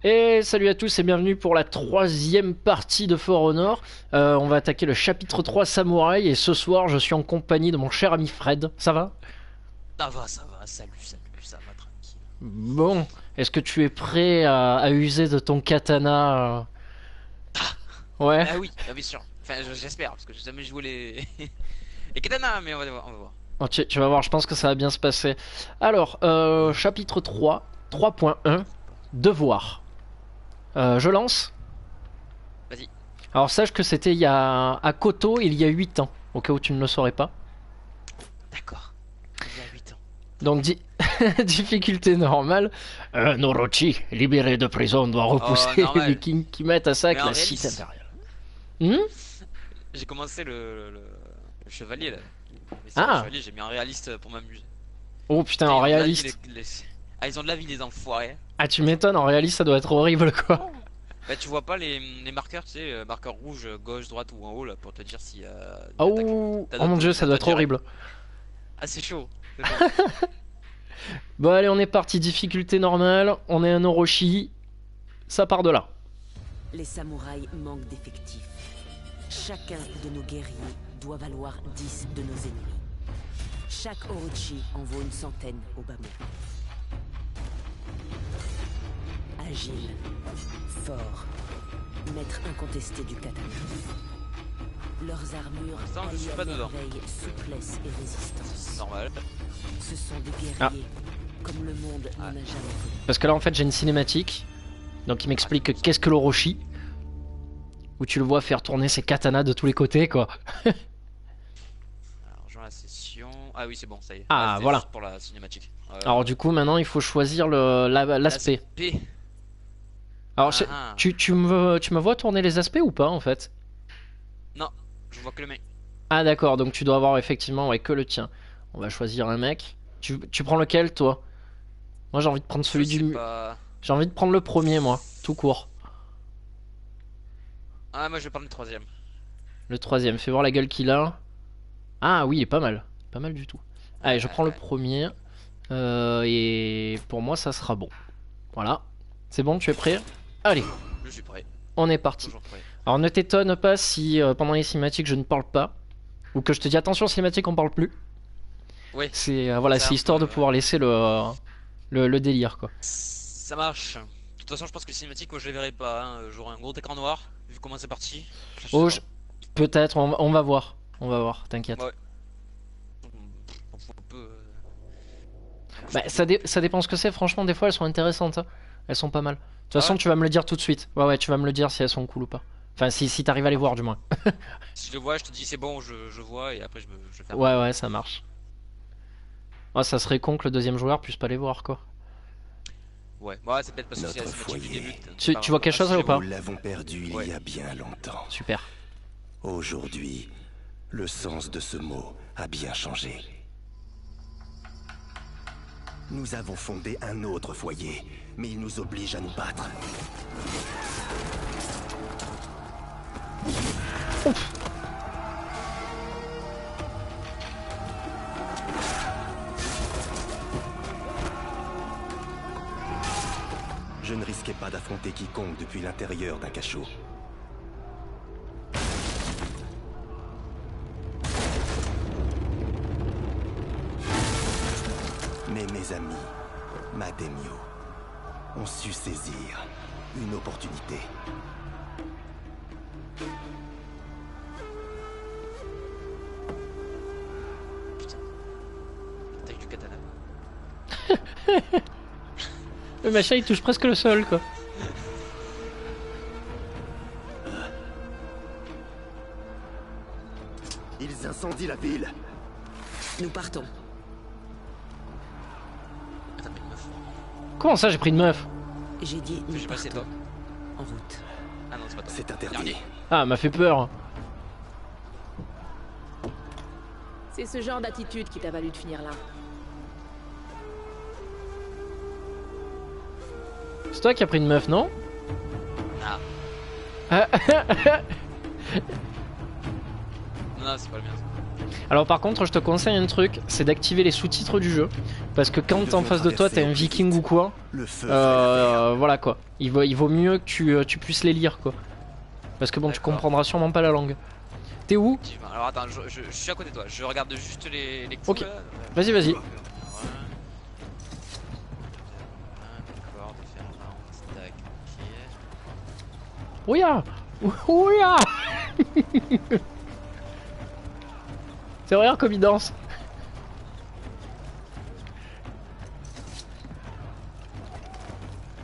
Et salut à tous et bienvenue pour la troisième partie de For Honor. On va attaquer le chapitre 3 Samouraï et ce soir je suis en compagnie de mon cher ami Fred. Ça va? Ça va, salut, ça va tranquille. Bon, est-ce que tu es prêt à user de ton katana Ouais. Ah oui, bien sûr. Enfin, j'espère, parce que j'ai jamais joué les... les katanas, mais on va voir, on va voir. Oh, tu vas voir, je pense que ça va bien se passer. Alors, chapitre 3, 3.1, devoir. Je lance. Vas-y. Alors sache que c'était à Koto il y a 8 ans, au cas où tu ne le saurais pas. D'accord. Il y a 8 ans. Donc difficulté normale. Un Orochi, libéré de prison, doit Oh, repousser les normal. vikings qui mettent à sac Mais en la cité réaliste, impériale. Hmm. j'ai commencé le chevalier, là. Mais c'est le Ah. chevalier, j'ai mis en réaliste pour m'amuser. Oh putain, Putain, en ils ont de la vie, réaliste. Ah, ils ont de la vie, les enfoirés. Ah tu m'étonnes, en réaliste ça doit être horrible quoi. Bah, tu vois pas les marqueurs, tu sais, marqueur rouge, gauche, droite ou en haut, là, pour te dire si une attaque. Oh, T'as oh mon dieu, d'autres ça doit méthodes être directes. horrible. Ah, c'est chaud. C'est chaud. Bon allez, on est parti, difficulté normale, on est un Orochi, ça part de là. Les samouraïs manquent d'effectifs. Chacun de nos guerriers doit valoir 10 de nos ennemis. Chaque Orochi en vaut une centaine au bas mot. Agile, fort, maître incontesté du katana. Leurs armures l'instant, je suis allient pas à dedans. merveille souplesse et résistance. Normal. Ce sont des guerriers Ah. comme le monde n'en a jamais connu. Parce que là en fait j'ai une cinématique, donc il m'explique qu'est-ce que l'Orochi, où tu le vois faire tourner ses katanas de tous les côtés quoi. Alors, rejoins la session. Ah oui, c'est bon, ça y est. Ah, c'était voilà. juste pour la cinématique. Alors du coup maintenant il faut choisir l'aspect. P. Alors Ah, ah. tu me vois tourner les aspects ou pas en fait? Non, je vois que le mec. Ah d'accord, donc tu dois avoir effectivement ouais, que le tien. On va choisir un mec. Tu prends lequel toi? Moi j'ai envie de prendre Je celui sais du... pas. J'ai envie de prendre le premier moi, tout court. Ah, moi je vais prendre le troisième. Le troisième, fais voir la gueule qu'il a. Ah oui, il est pas mal. Pas mal du tout. Allez, je prends le Ouais. premier. Et pour moi ça sera bon. Voilà. C'est bon, tu es prêt? Allez, Je suis prêt. on est parti. Toujours prêt. Alors ne t'étonne pas si pendant les cinématiques je ne parle pas. Ou que je te dis attention cinématique on parle plus. Oui, C'est voilà, c'est c'est un histoire peu, de pouvoir laisser le délire quoi. ça marche. De toute façon, je pense que les cinématiques, moi je les verrai pas. Hein. J'aurai un gros écran noir, vu comment c'est parti. Je sais Oh, pas. peut-être, on va voir. On va voir, t'inquiète. Ouais. On fout un peu. Bah, ça dépend ce que c'est, franchement, des fois elles sont intéressantes. Hein. Elles sont pas mal. De toute Ah façon, ouais. tu vas me le dire tout de suite. Ouais, tu vas me le dire si elles sont cool ou pas. Enfin, si t'arrives à les voir, du moins. Si je le vois, je te dis c'est bon, je vois, et après je ferme. Ouais, ça marche. Oh, ça serait con que le deuxième joueur puisse pas les voir, quoi. Ouais, c'est peut-être parce que c'est la Notre cinématique du foyer. début. Tu vois quelque chose si là ou je pas? Nous l'avons perdu Ouais. il y a bien longtemps. Super. Aujourd'hui, le sens de ce mot a bien changé. Nous avons fondé un autre foyer, mais il nous oblige à nous battre. Je ne risquais pas d'affronter quiconque depuis l'intérieur d'un cachot. Mais mes amis, Mademio, ont su saisir une opportunité. Taille du katana. Le machin il touche presque le sol, quoi. Ils incendient la ville. Nous partons. Attends, mais une meuf. Comment ça, j'ai pris une meuf? J'ai dit Je nous sais pas si c'est partons. toi. En route. Ah non, c'est pas toi. C'est interdit. Dernier. Ah, m'a fait peur. C'est ce genre d'attitude qui t'a valu de finir là. C'est toi qui as pris une meuf, non? Ah. Ah, Non, c'est pas le mien. Ça. Alors par contre, je te conseille un truc, c'est d'activer les sous-titres du jeu. Parce que quand en face de toi t'es un viking ou quoi, Le feu. voilà quoi. Il vaut mieux que tu puisses les lire quoi. Parce que bon, tu D'accord. comprendras sûrement pas la langue. T'es où? Effectivement. Alors attends, je suis à côté de toi. Je regarde juste les Ok. coups là. Vas-y, vas-y. D'accord, différentes. Tac, ok. Ouya! Ouya! C'est vrai comme il danse.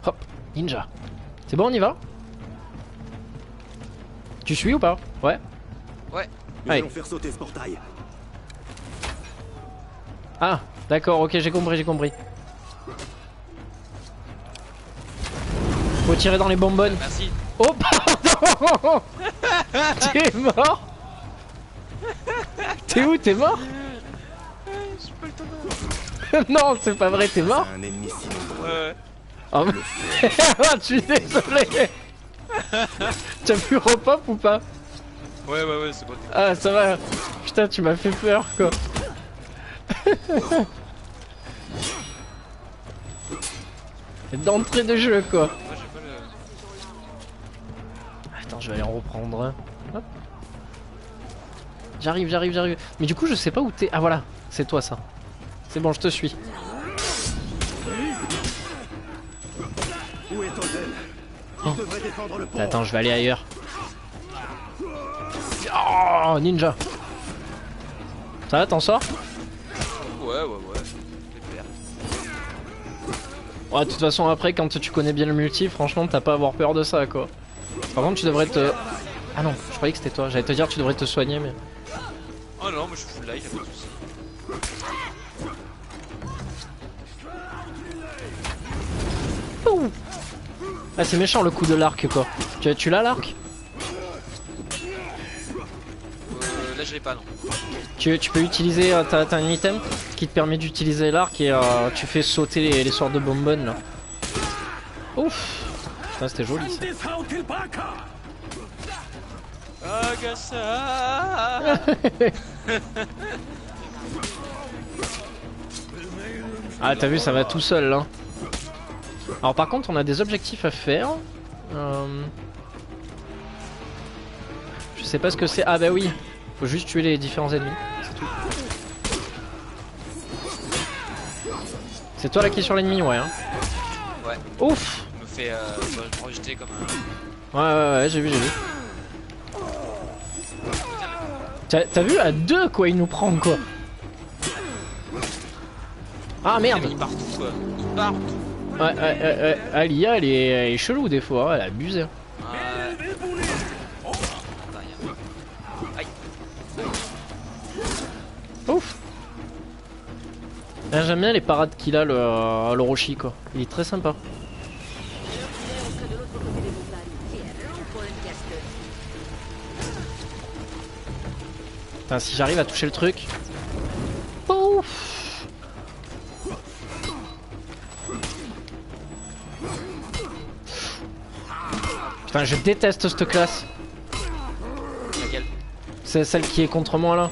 Hop, ninja. C'est bon, on y va? Tu suis ou pas? Ouais. Ouais. Nous Allez. allons faire sauter ce portail. Ah, d'accord, ok, j'ai compris, j'ai compris. Faut tirer dans les bonbonnes. Merci. Oh, pardon! T'es mort? T'es où? T'es mort? Non, c'est pas vrai, t'es mort? Un ennemi si nombreux. Ouais. Oh, je suis désolé. Tu as pu repop ou pas? Ouais, c'est bon. Ah, ça va. Putain, tu m'as fait peur, quoi. D'entrée de jeu, quoi. Moi j'ai pas le. Attends, je vais aller en reprendre un. Hop. J'arrive. Mais du coup, je sais pas où t'es. Ah, voilà. C'est toi, ça. C'est bon, je te suis. Où est Ozen? Oh. Il devrait défendre le pont. Attends, je vais aller ailleurs. Oh, ninja. Ça va, t'en sors? Ouais. Super. Ouais, de toute façon, après, quand tu connais bien le multi, franchement, t'as pas à avoir peur de ça, quoi. Par contre, tu devrais te... Ah non, je croyais que c'était toi. J'allais te dire, tu devrais te soigner, mais... Oh non, moi je suis full life, y'a pas de soucis. Ouh. Ah, c'est méchant, le coup de l'arc, quoi. Tu l'as, l'arc? Là je l'ai pas, non. Tu peux utiliser... t'as un item qui te permet d'utiliser l'arc et tu fais sauter les sorts de bonbonnes, là. Ouf. Putain, c'était joli, ça. Agassa. Ah, t'as vu, ça va tout seul, là. Alors par contre, on a des objectifs à faire. Je sais pas ce que c'est. Ah bah oui, faut juste tuer les différents ennemis. C'est tout. C'est toi là qui est sur l'ennemi, ouais. Hein. Ouais. Ouf. Je me fais rejeter comme un. Ouais, j'ai vu. T'as vu à deux quoi, il nous prend quoi. Ah merde. Il part tout quoi. Il part tout. Ouais. Ah, l'IA elle est chelou des fois, elle a abusé. Attends, Aïe. Ouf. Ah, j'aime bien les parades qu'il a le Roshi quoi. Il est très sympa. Putain, si j'arrive à toucher le truc. Ouf. Putain, je déteste cette classe. Laquelle? C'est celle qui est contre moi là.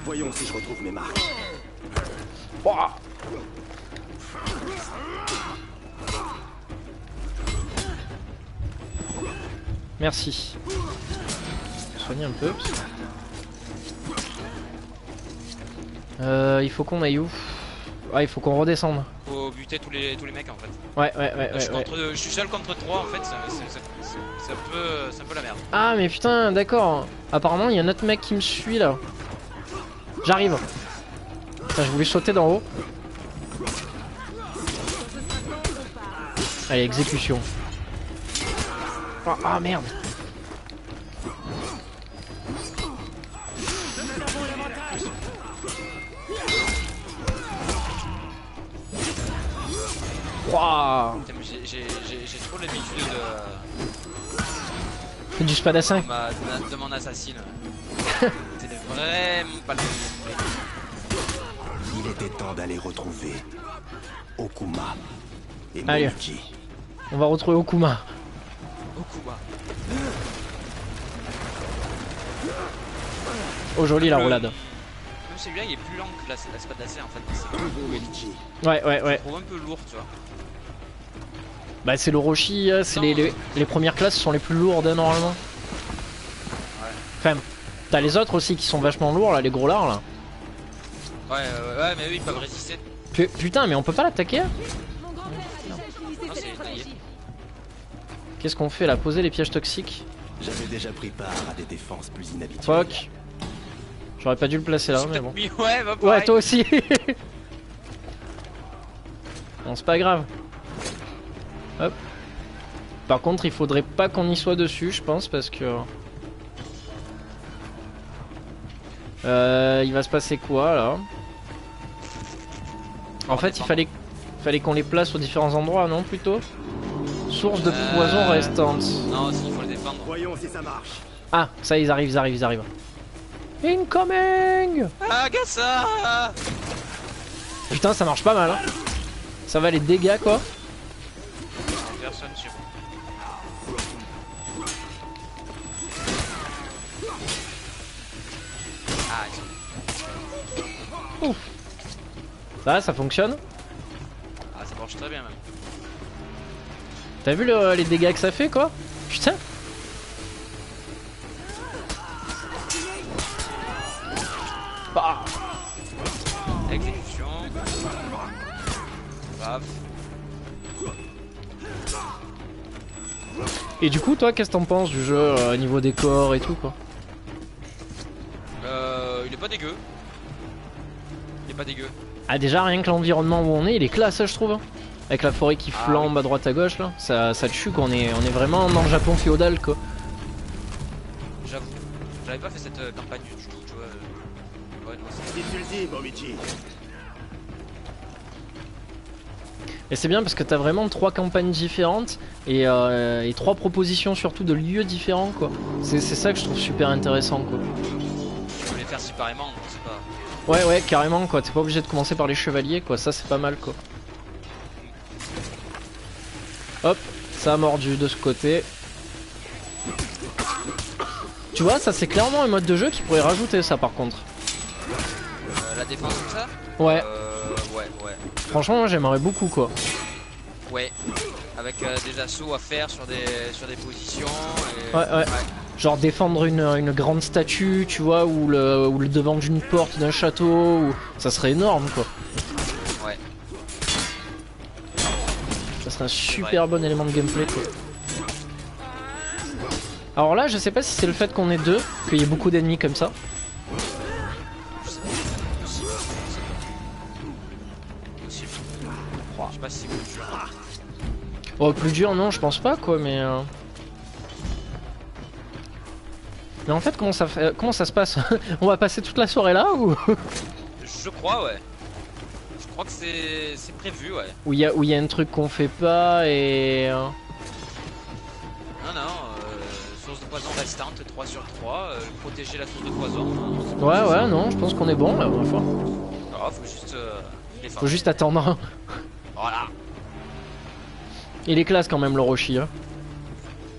Voyons si je retrouve mes marques. Ouah. Merci. Soigner un peu. Il faut qu'on aille où? Ouais, il faut qu'on redescende. Faut buter tous les mecs en fait. Ouais. Je suis seul contre 3 en fait, c'est un peu la merde. Ah mais putain, d'accord. Apparemment il y a un autre mec qui me suit là. J'arrive. Putain, je voulais sauter d'en haut. Allez, exécution. Ah merde. Wouah. Putain, mais j'ai trop l'habitude Du spadassin. de mon assassine. C'était vraiment pas le même. Il était temps d'aller retrouver Okuma et Allez. Monuki. On va retrouver Okuma. Okuma. Oh joli la roulade. Même celui-là il est plus lent que la spada laser en fait. C'est Ouais ouais ouais. je trouve un peu lourd tu vois. Bah c'est l'Orochi, c'est Non. les premières classes sont les plus lourdes hein, normalement. Ouais. Enfin, t'as les autres aussi qui sont vachement lourds là, les gros lards là. Ouais mais eux ils peuvent résister. Putain mais on peut pas l'attaquer? Mon grand-père a déjà utilisé Non, cette c'est taillé. stratégie. Qu'est-ce qu'on fait là? Poser les pièges toxiques? J'avais déjà pris part à des défenses plus inhabituelles. Fuck. J'aurais pas dû le placer là J'ai mais peut-être bon. mis- Ouais bah Ouais pareil. toi aussi. Bon c'est pas grave. Hop. Par contre il faudrait pas qu'on y soit dessus je pense parce que... il va se passer quoi là? En fait il fallait qu'on les place aux différents endroits non plutôt? Source de poison restante. Non il faut le défendre. Voyons si ça marche. Ah ça ils arrivent. Incoming! Ah Gassa. Putain ça marche pas mal hein. Ça va les dégâts quoi. Personne sur. Ah ils sont... Ça fonctionne. Ah ça marche très bien même. T'as vu les dégâts que ça fait quoi? Putain. Bah. Exécution. Paf. Et du coup toi qu'est-ce que t'en penses du jeu niveau décor et tout quoi? Il est pas dégueu. Il est pas dégueu. Ah déjà rien que l'environnement où on est il est classe je trouve. Avec la forêt qui Ah, flambe à droite à gauche là. Ça tue qu'on est vraiment dans le Japon féodal quoi. J'avoue. J'avais pas fait cette campagne du tout, tu vois. Ouais, non, c'est... Diffusez, Momichi. Et c'est bien parce que t'as vraiment 3 campagnes différentes et 3 propositions surtout de lieux différents quoi. C'est ça que je trouve super intéressant quoi. Je voulais les faire séparément, donc c'est pas... Ouais carrément quoi, t'es pas obligé de commencer par les chevaliers quoi, ça c'est pas mal quoi. Hop, ça a mordu de ce côté. Tu vois ça c'est clairement un mode de jeu qui pourrait rajouter ça par contre. La défense comme ça Ouais, ouais. franchement moi j'aimerais beaucoup quoi. Ouais. Avec des assauts à faire sur des positions et... Ouais. Genre défendre une grande statue, tu vois, ou le devant d'une porte d'un château, ça serait énorme quoi. Ouais. Ça serait un super bon élément de gameplay quoi. Alors là je sais pas si c'est le fait qu'on est deux, qu'il y ait beaucoup d'ennemis comme ça. Possible. Je sais pas si c'est plus dur. Oh plus dur non je pense pas quoi mais... Mais en fait comment ça se passe? On va passer toute la soirée là ou... Je crois, ouais. Je crois que c'est prévu, ouais. Où il y a un truc qu'on fait pas et... Non, source de poison restante, 3 sur 3. Protéger la source de poison. Ouais non je pense qu'on est bon là ma foi. Ah, faut juste défendre. Faut juste attendre. Voilà. Il est classe quand même l'Orochi hein.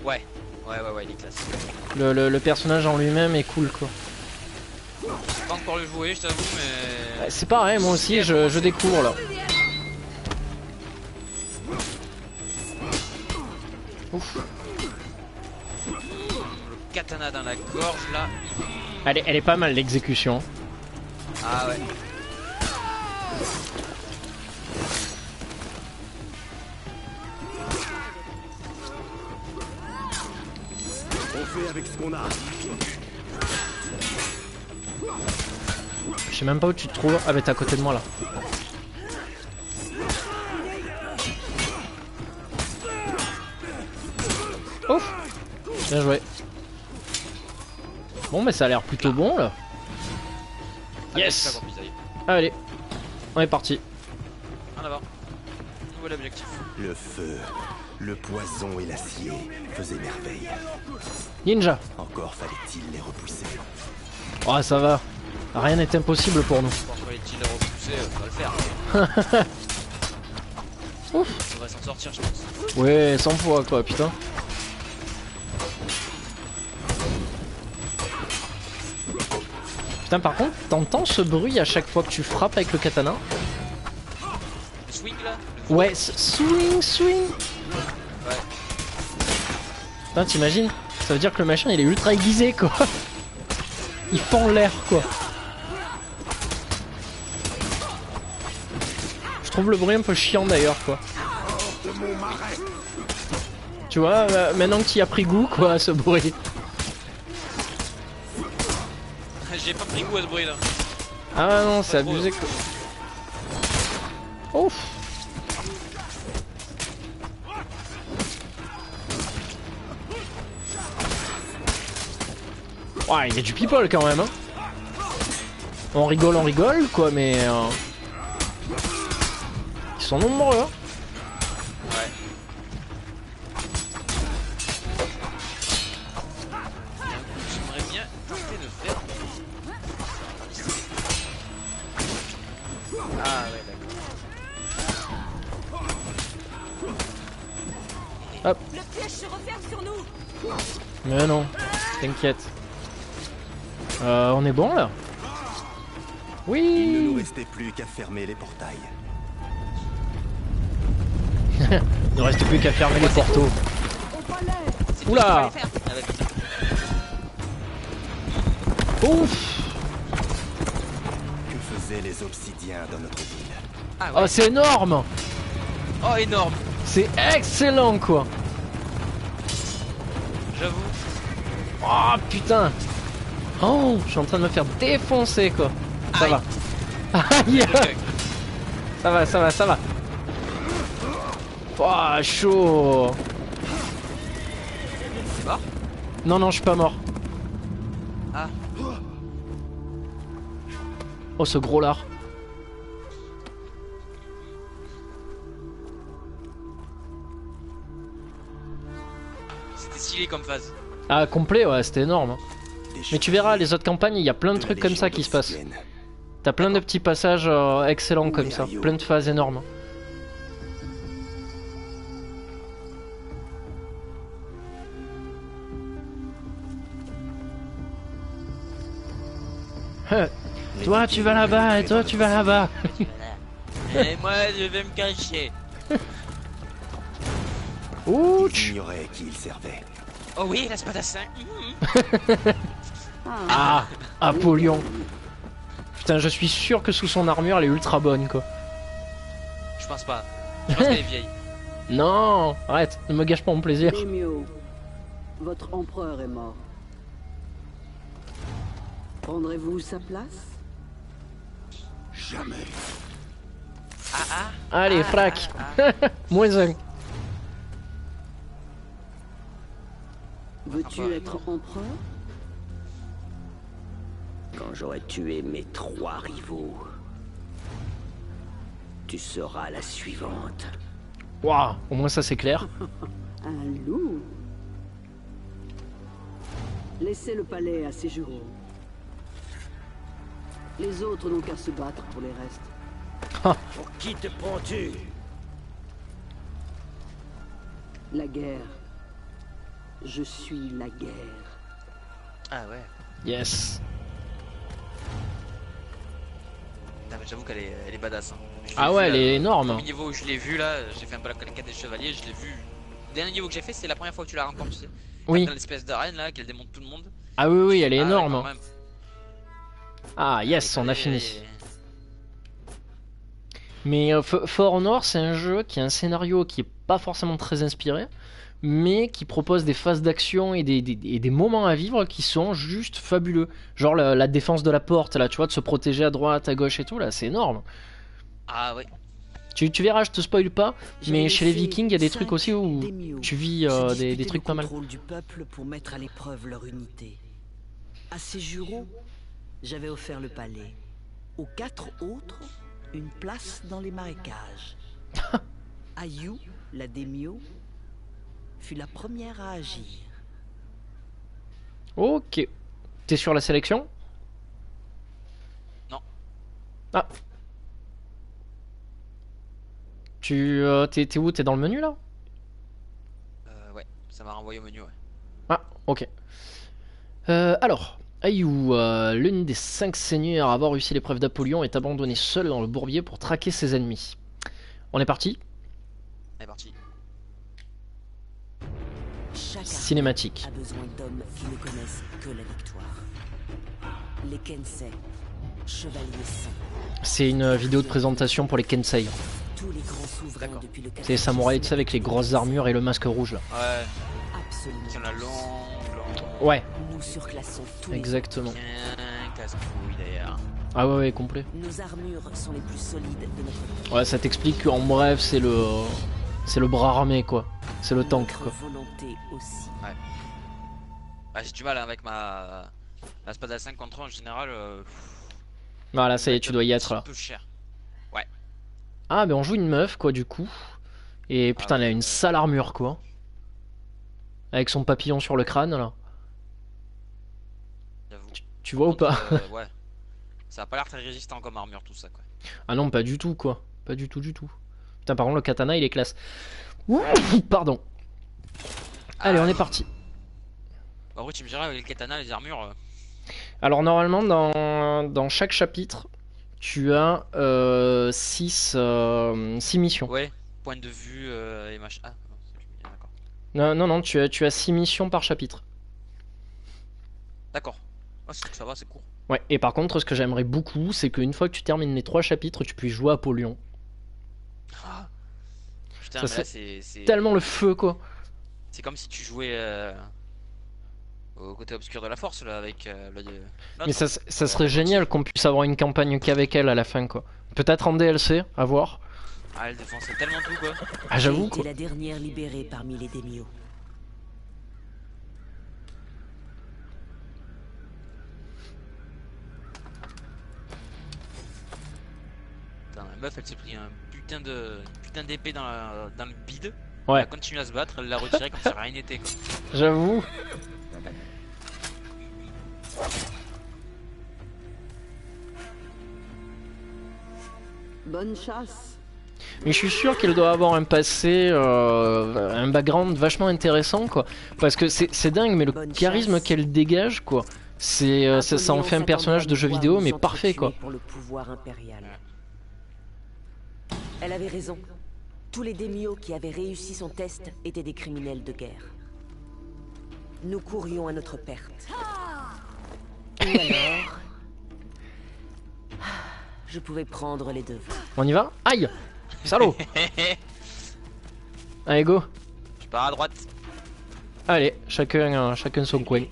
Ouais, il est classe. Le personnage en lui-même est cool quoi. J'ai pas encore le jouer, je t'avoue, mais... C'est pareil moi aussi je découvre là. Ouf. Le katana dans la gorge, là. Elle est pas mal l'exécution. Ah ouais. On fait avec ce qu'on a. Je sais même pas où tu te trouves. Ah bah t'es à côté de moi là. Ouf. Bien joué. Bon bah ça a l'air plutôt bon là. Yes. Allez. On est parti. En avant. Nouvel objectif. Le feu, le poison et l'acier faisaient merveille. Ninja. Encore fallait-il les repousser. Oh ça va. Rien n'est impossible pour nous. Je pense qu'on est-il repoussé, on va le faire. Ouf. On va s'en sortir, je pense. Ouais 100 fois quoi putain. Putain, par contre, t'entends ce bruit à chaque fois que tu frappes avec le katana? Le swing là. Ouais, swing, swing. Ouais. Putain, t'imagines? Ça veut dire que le machin il est ultra aiguisé quoi. Il fend l'air quoi. Je trouve le bruit un peu chiant d'ailleurs quoi. Tu vois, maintenant que tu y as pris goût quoi à ce bruit. J'ai pas pris goût à ce bruit là. Ah non, c'est abusé quoi. Ouf. Ouais, il y a du people quand même hein. On rigole quoi, mais ils sont nombreux hein. Ouais. J'aimerais bien tenter de faire. Ah ouais d'accord. Hop. Le piège se referme sur nous. Mais non, t'inquiète. On est bon là? Il ne nous Oui. restait plus qu'à fermer les portails. Il ne reste plus qu'à fermer les portos. C'est Oula. plus ce qu'il fallait faire. Ouf. Que faisaient les obsidiens dans notre ville? Ah ouais. Oh, c'est énorme. Oh énorme. C'est excellent quoi. J'avoue. Oh putain. Oh, je suis en train de me faire défoncer quoi. Ça Aïe. va. Aïe. Ça va, ça va, ça va. Oh, chaud. C'est mort? Non, non, je suis pas mort. Ah. Oh, ce gros lard. C'était stylé comme phase. Ah, complet, ouais, c'était énorme. Hein. Des Mais tu verras, chevaliers les autres campagnes, il y a plein de la trucs comme ça Légion qui se passent. d'Obsidienne. T'as plein de petits passages excellents comme ça. Mirio. Plein de phases énormes. Les Toi, Vikings tu vas là-bas, et pénétraient toi, dans tu notre vas là-bas. Et moi je vais me cacher. Ils Ouch. ignoraient qui ils servaient. Oh oui, la spadassin. Ah, Apollyon. Putain, je suis sûr que sous son armure, elle est ultra bonne, quoi. Je pense pas. Je pense qu'elle est vieille. Non, arrête, ne me gâche pas mon plaisir. Daimyo, votre empereur est mort. Prendrez-vous sa place? Jamais. Ah ah. Allez, Ah, frac. ah, ah. Moins un. Veux-tu Ah bah, être empereur? Quand j'aurai tué mes 3 rivaux, tu seras la suivante. Waouh, au moins ça c'est clair. Un loup? Laissez le palais à Séjuro. Les autres n'ont qu'à se battre pour les restes. Pour qui te prends-tu? La guerre. Je suis la guerre. Ah ouais. Yes. Putain, mais j'avoue qu'elle est, elle est badass. Hein. Je l'ai Ah vue, ouais, elle là, est Au énorme. premier niveau où je l'ai vu là, j'ai fait un peu la quête des chevaliers, je l'ai vu. Le dernier niveau que j'ai fait, c'est la première fois que tu la rencontres, tu sais. Oui. Dans l'espèce d'arène là, qu'elle démonte tout le monde. Ah oui, oui, elle est Ah ouais, énorme. quand même. Ah yes, on a Elle fini. est- Mais For Honor, c'est un jeu qui a un scénario qui est pas forcément très inspiré, mais qui propose des phases d'action et des moments à vivre qui sont juste fabuleux. Genre la défense de la porte, là, tu vois, de se protéger à droite, à gauche et tout, là, c'est énorme. Ah ouais. Tu verras, je te spoil pas, mais J'avais chez les laissé Vikings, il y a des 5 trucs aussi où daimyos tu vis se des disputer trucs le pas mal. contrôle du peuple pour mettre à l'épreuve leur unité. À ces jurons, j'avais offert le palais. Aux 4 autres, une place dans les marécages. Ayu, la daimyo, fut la première à agir. Ok. T'es sur la sélection? Non. Ah. T'es où? T'es dans le menu là? Ouais, ça m'a renvoyé au menu, ouais. Ah, ok. Alors, Ayou, l'une des 5 seigneurs à avoir réussi l'épreuve d'Apollyon est abandonnée seule dans le bourbier pour traquer ses ennemis. On est parti. On est parti. Chaque Cinématique. armée a besoin d'hommes qui ne connaissent que la victoire. Les Kensei, chevaliers saints. C'est une vidéo de présentation pour les Kensei. Tous les grands souverains D'accord. depuis le C'est les samouraïs, tu sais, avec les grosses armures et le masque rouge là. Ouais, Absolument. qui en a longue. Ouais, Nous surclassons tous les exactement. Bien casse-couille d'ailleurs. Ah ouais, complet. Nos armures sont les plus solides de notre pays. Ouais, ça t'explique qu'en bref, c'est le bras armé quoi. C'est le tank Notre quoi. volonté aussi. J'ai du mal hein, avec ma spada 5 contre 1 en général. Voilà, ça y est, tu dois y être Un là. peu cher. Ah, mais on joue une meuf quoi du coup. Et putain, elle a une sale armure quoi. Avec son papillon sur le crâne là. J'avoue. Tu vois ou pas? Ouais. Ça a pas l'air très résistant comme armure tout ça quoi. Ah non, pas du tout quoi. Pas du tout du tout. Putain, par contre, le katana il est classe. Ouh, pardon. Allez, on est parti. Bah, après tu me diras avec le katana les armures. Alors normalement dans chaque chapitre tu as 6 missions. Ouais. Point de vue et machin. Ah non, c'est plus bien, d'accord. Non, tu as 6 missions par chapitre. D'accord. Ah, ça va, c'est court. Ouais, et par contre ce que j'aimerais beaucoup c'est qu'une fois que tu termines les 3 chapitres tu puisses jouer à Apollyon. Ah. Putain, Ça mais là serait c'est Tellement le feu quoi. c'est comme si tu jouais au côté obscur de la force là avec l'autre. Mais ça serait génial qu'on puisse avoir une campagne qu'avec elle à la fin quoi. Peut-être en DLC, à voir. Ah, elle défonçait tellement tout quoi. Ah j'avoue J'ai quoi. été la dernière libérée parmi les Daimyo. Putain, la meuf elle s'est pris un putain d'épée dans le bide. Ouais. Elle a continué à se battre, elle l'a retiré comme si rien n'était quoi. J'avoue. Bonne chasse. Mais je suis sûr qu'elle doit avoir un passé, un background vachement intéressant quoi. Parce que c'est dingue, mais le Bonne charisme chasse. qu'elle dégage quoi. Ça en fait un personnage de jeu vidéo, mais parfait quoi. Pour le pouvoir impérial. Elle avait raison. Tous les Daimyo qui avaient réussi son test étaient des criminels de guerre. Nous courions à notre perte. Ou alors... Je pouvais prendre les devants. On y va? Aïe! Salaud! Allez go! Je pars à droite. Allez, chacun son coin.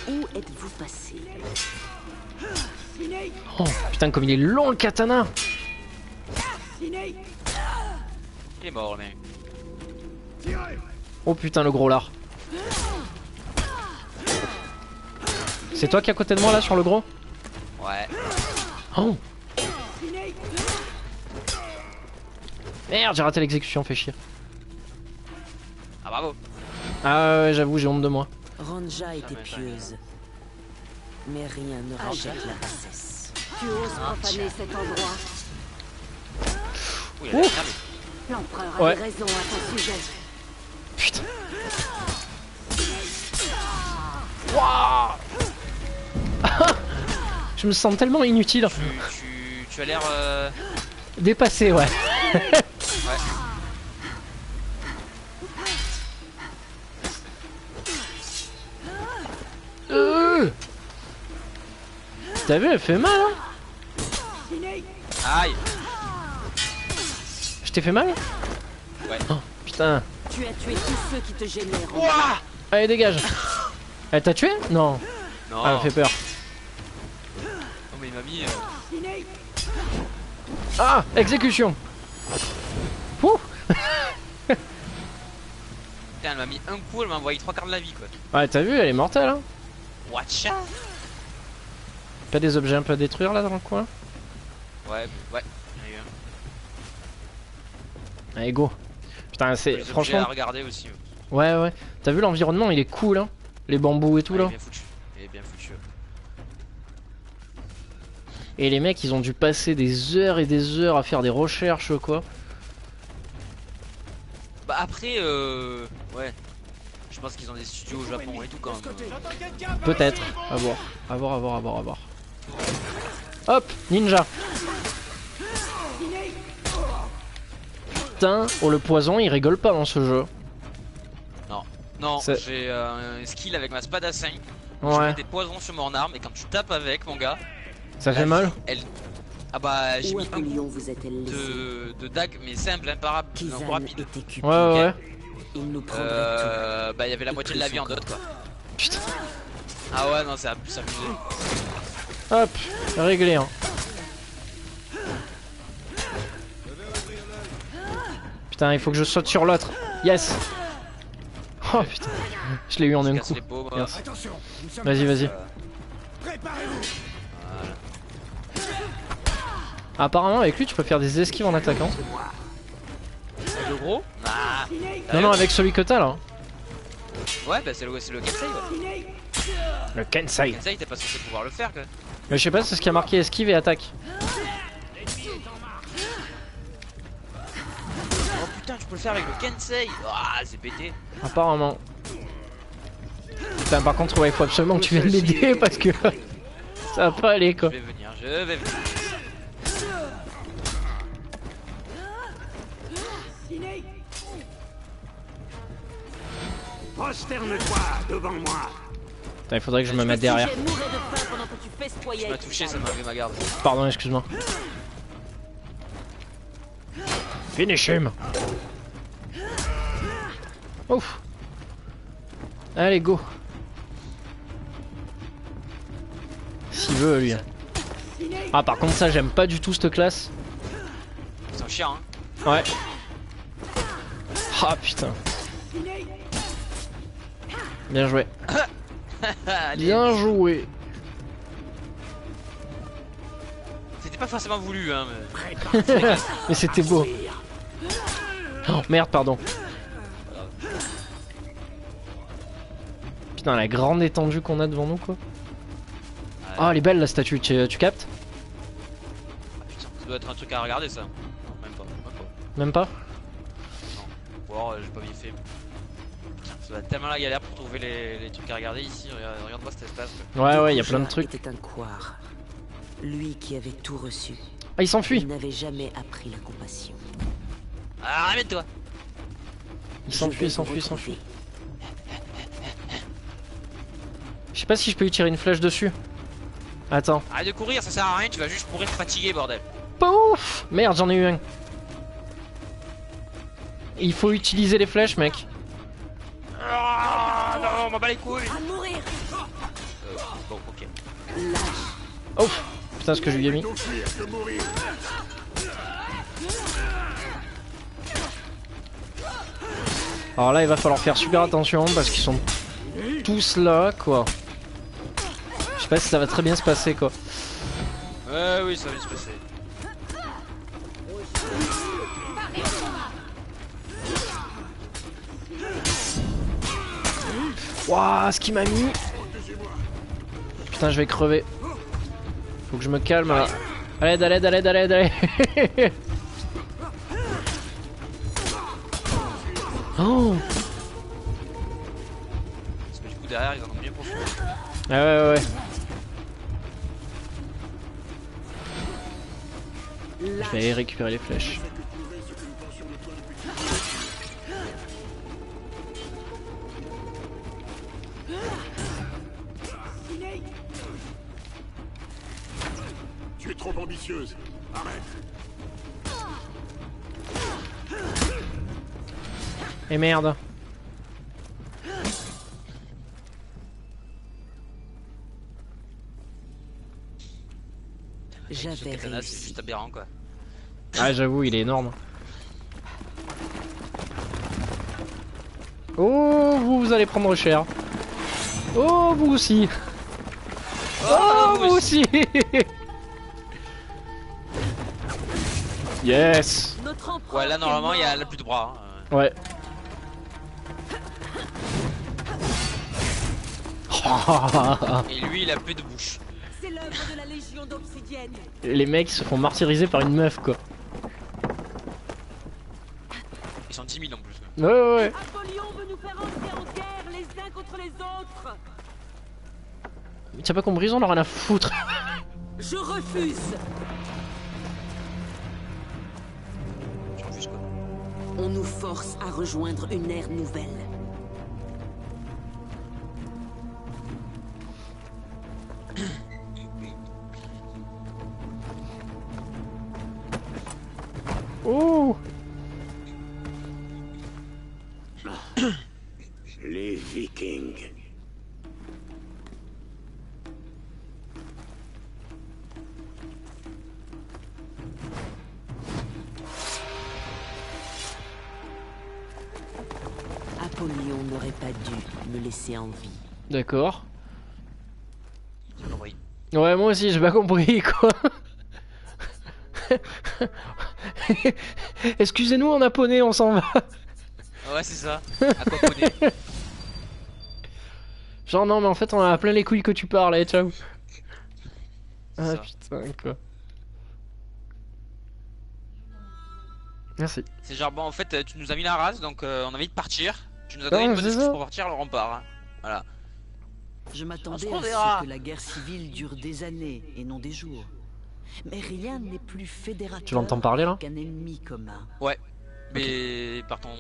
Où êtes-vous passé? Oh putain comme il est long le katana! Il est mort le mec. Oh putain le gros lard. C'est toi qui es à côté de moi là sur le gros? Ouais. Oh! Merde, j'ai raté l'exécution, fait chier. Ah bravo. Ah ouais, j'avoue, j'ai honte de moi. Ranja était m'étonne. pieuse. Mais rien ne rachète la bassesse. Tu oses profaner cet endroit. Ouh, il a l'air énervé. L'empereur Ouais. avait raison à ton sujet. Putain. Wouah. Je me sens tellement inutile. Tu as l'air Dépassé, ouais. ouais. T'as vu, elle fait mal, hein? Aïe. Je t'ai fait mal? Ouais. Oh, putain. Tu as tué tous ceux qui te génèrent. Ouah. Allez, dégage. Elle t'a tué? Non. Non. Ah, elle fait peur. Non mais il m'a mis. Ah, exécution. Ouh. Putain, elle m'a mis un coup, elle m'a envoyé 3 quarts de la vie quoi. Ouais, t'as vu, elle est mortelle, hein? Watcha. Pas des objets un peu à détruire là dans le coin? Ouais, ouais. Il y a eu un. Allez, go. Putain, c'est Les objets franchement. à regarder aussi. Ouais. T'as vu l'environnement, il est cool, hein? Les bambous et tout Ouais, là. il est bien foutu. Il est bien foutu. Et les mecs, ils ont dû passer des heures et des heures à faire des recherches, quoi. Bah après, ouais. Je pense qu'ils ont des studios au Japon et tout quand même. Peut-être. À voir. À voir, à voir, à voir, à voir. Hop, ninja. Putain, oh le poison, il rigole pas dans ce jeu. Non, C'est- j'ai un skill avec ma spadassin. Je Ouais. mets des poisons sur mon arme et quand tu tapes avec, mon gars, Ça fait la mal? vie, elle... Ah bah j'ai Où mis un coup Apollyon vous a-t-elle laissé? de dague, mais simple, imparable, non, Kizan rapide. était cupide. Ouais, ouais, ouais. Il nous prendrait Bah il y avait la moitié de la vie en dot quoi. Putain. Ah ouais, non, c'est abusé. Hop, réglé hein. Putain, il faut que je saute sur l'autre. Yes. Oh putain, je l'ai eu en Je un casse coup. les paumes. Merci. Vas-y, vas-y. Apparemment, avec lui, tu peux faire des esquives en attaquant. Le gros. Ah. Non, non, avec celui que t'as là. Ouais, bah c'est le Kensei. Ouais. Le Kensei. Kensei, t'es pas censé pouvoir le faire quoi. Mais je sais pas, c'est ce qui a marqué esquive et attaque. Oh putain, tu peux le faire avec le Kensei. Ah, c'est pété. Apparemment. Putain, par contre, ouais, il faut absolument que tu viennes m'aider parce que ça va pas aller quoi. Je vais venir, je vais venir. Prosterne-toi devant moi. Putain, il faudrait que je me mette derrière. J'ai mourrais de faim pendant que tu festoyais Tu m'as avec touché, ta ça m'a fait ma garde. Pardon, excuse-moi. Finish him. Ouf. Allez, go. S'il veut, lui. Ah, par contre, ça, j'aime pas du tout cette classe. C'est un chien, hein. Ouais. Ah, putain. Bien joué. Allez. Bien joué. C'était pas forcément voulu, hein. Mais c'était beau. Oh, merde, pardon. Putain, la grande étendue qu'on a devant nous, quoi. Oh, elle est belle la statue, tu captes? Ah, putain, ça doit être un truc à regarder ça. Non, même pas. Même pas? Ou alors j'ai pas bien fait. Putain, ça va être tellement la galère pour trouver les trucs à regarder ici. Regarde-moi cet espace. Quoi. Ouais, ouais, y a plein de trucs. Était un couard. Lui qui avait tout reçu. Ah, il s'enfuit. Il n'avait jamais appris la compassion. Ah, arrête-toi. Il s'enfuit, il s'enfuit, il s'enfuit. Je sais pas si je peux lui tirer une flèche dessus. Attends. Arrête de courir, ça sert à rien, tu vas juste mourir fatigué, bordel. Pouf! Merde, j'en ai eu un. Il faut utiliser les flèches, mec. Ah non, on m'en bat les couilles. À mourir. Bon, ok. Oh! Putain, ce que je lui ai mis. Alors là, il va falloir faire super attention parce qu'ils sont tous là, quoi. Je sais pas si ça va très bien se passer, quoi. Ouais, oui, ça va se passer. Waouh, ce qu'il m'a mis. Putain, je vais crever. Faut que je me calme là. À l'aide, à l'aide, à l'aide, à l'aide, à l'aide. Oh! Parce que du coup, derrière, ils en ont bien profité. Ah ouais, ouais, ouais. Je vais aller récupérer les flèches. Tu es trop ambitieuse. Arrête. Et merde. J'avais Ce katana, c'est réussi. juste aberrant, quoi. Ah, j'avoue, il est énorme. Oh, vous allez prendre cher. Oh, vous aussi. Oh, vous aussi. Yes. Notre empereur Ouais, là, normalement, il y est a mort. plus de bras. Hein. Ouais. Et lui, il a plus de bouche. C'est l'œuvre de la Légion d'Obsidienne. Les mecs se font martyriser par une meuf, quoi. Ils sont 10 000 en plus. Ouais. Apollyon veut nous faire entrer en guerre les uns contre les autres. Mais t'as pas compris, ils en ont rien à foutre. Je refuse. Je refuse quoi. On nous force à rejoindre une ère nouvelle. Oh. Les Vikings. Apollyon n'aurait pas dû me laisser en vie. D'accord. J'ai compris. Ouais, moi aussi, j'ai pas compris quoi. Excusez-nous en japonais, on s'en va. Ouais, c'est ça. Aquaponé. Genre, non, mais en fait, on a plein les couilles que tu parles, allez, ciao. Ah Ça. putain, quoi. Merci. C'est genre, bon, en fait, tu nous as mis la race, donc on a envie de partir. Tu nous as Ouais, donné une bonne c'est excuse ça. pour partir, alors on part. Hein. Voilà. Je On m'attendais se à reverra. ce que la guerre civile dure des années et non des jours. Mais rien n'est plus fédérateur Tu l'entends parler, là qu'un ennemi commun. Ouais. Mais par ton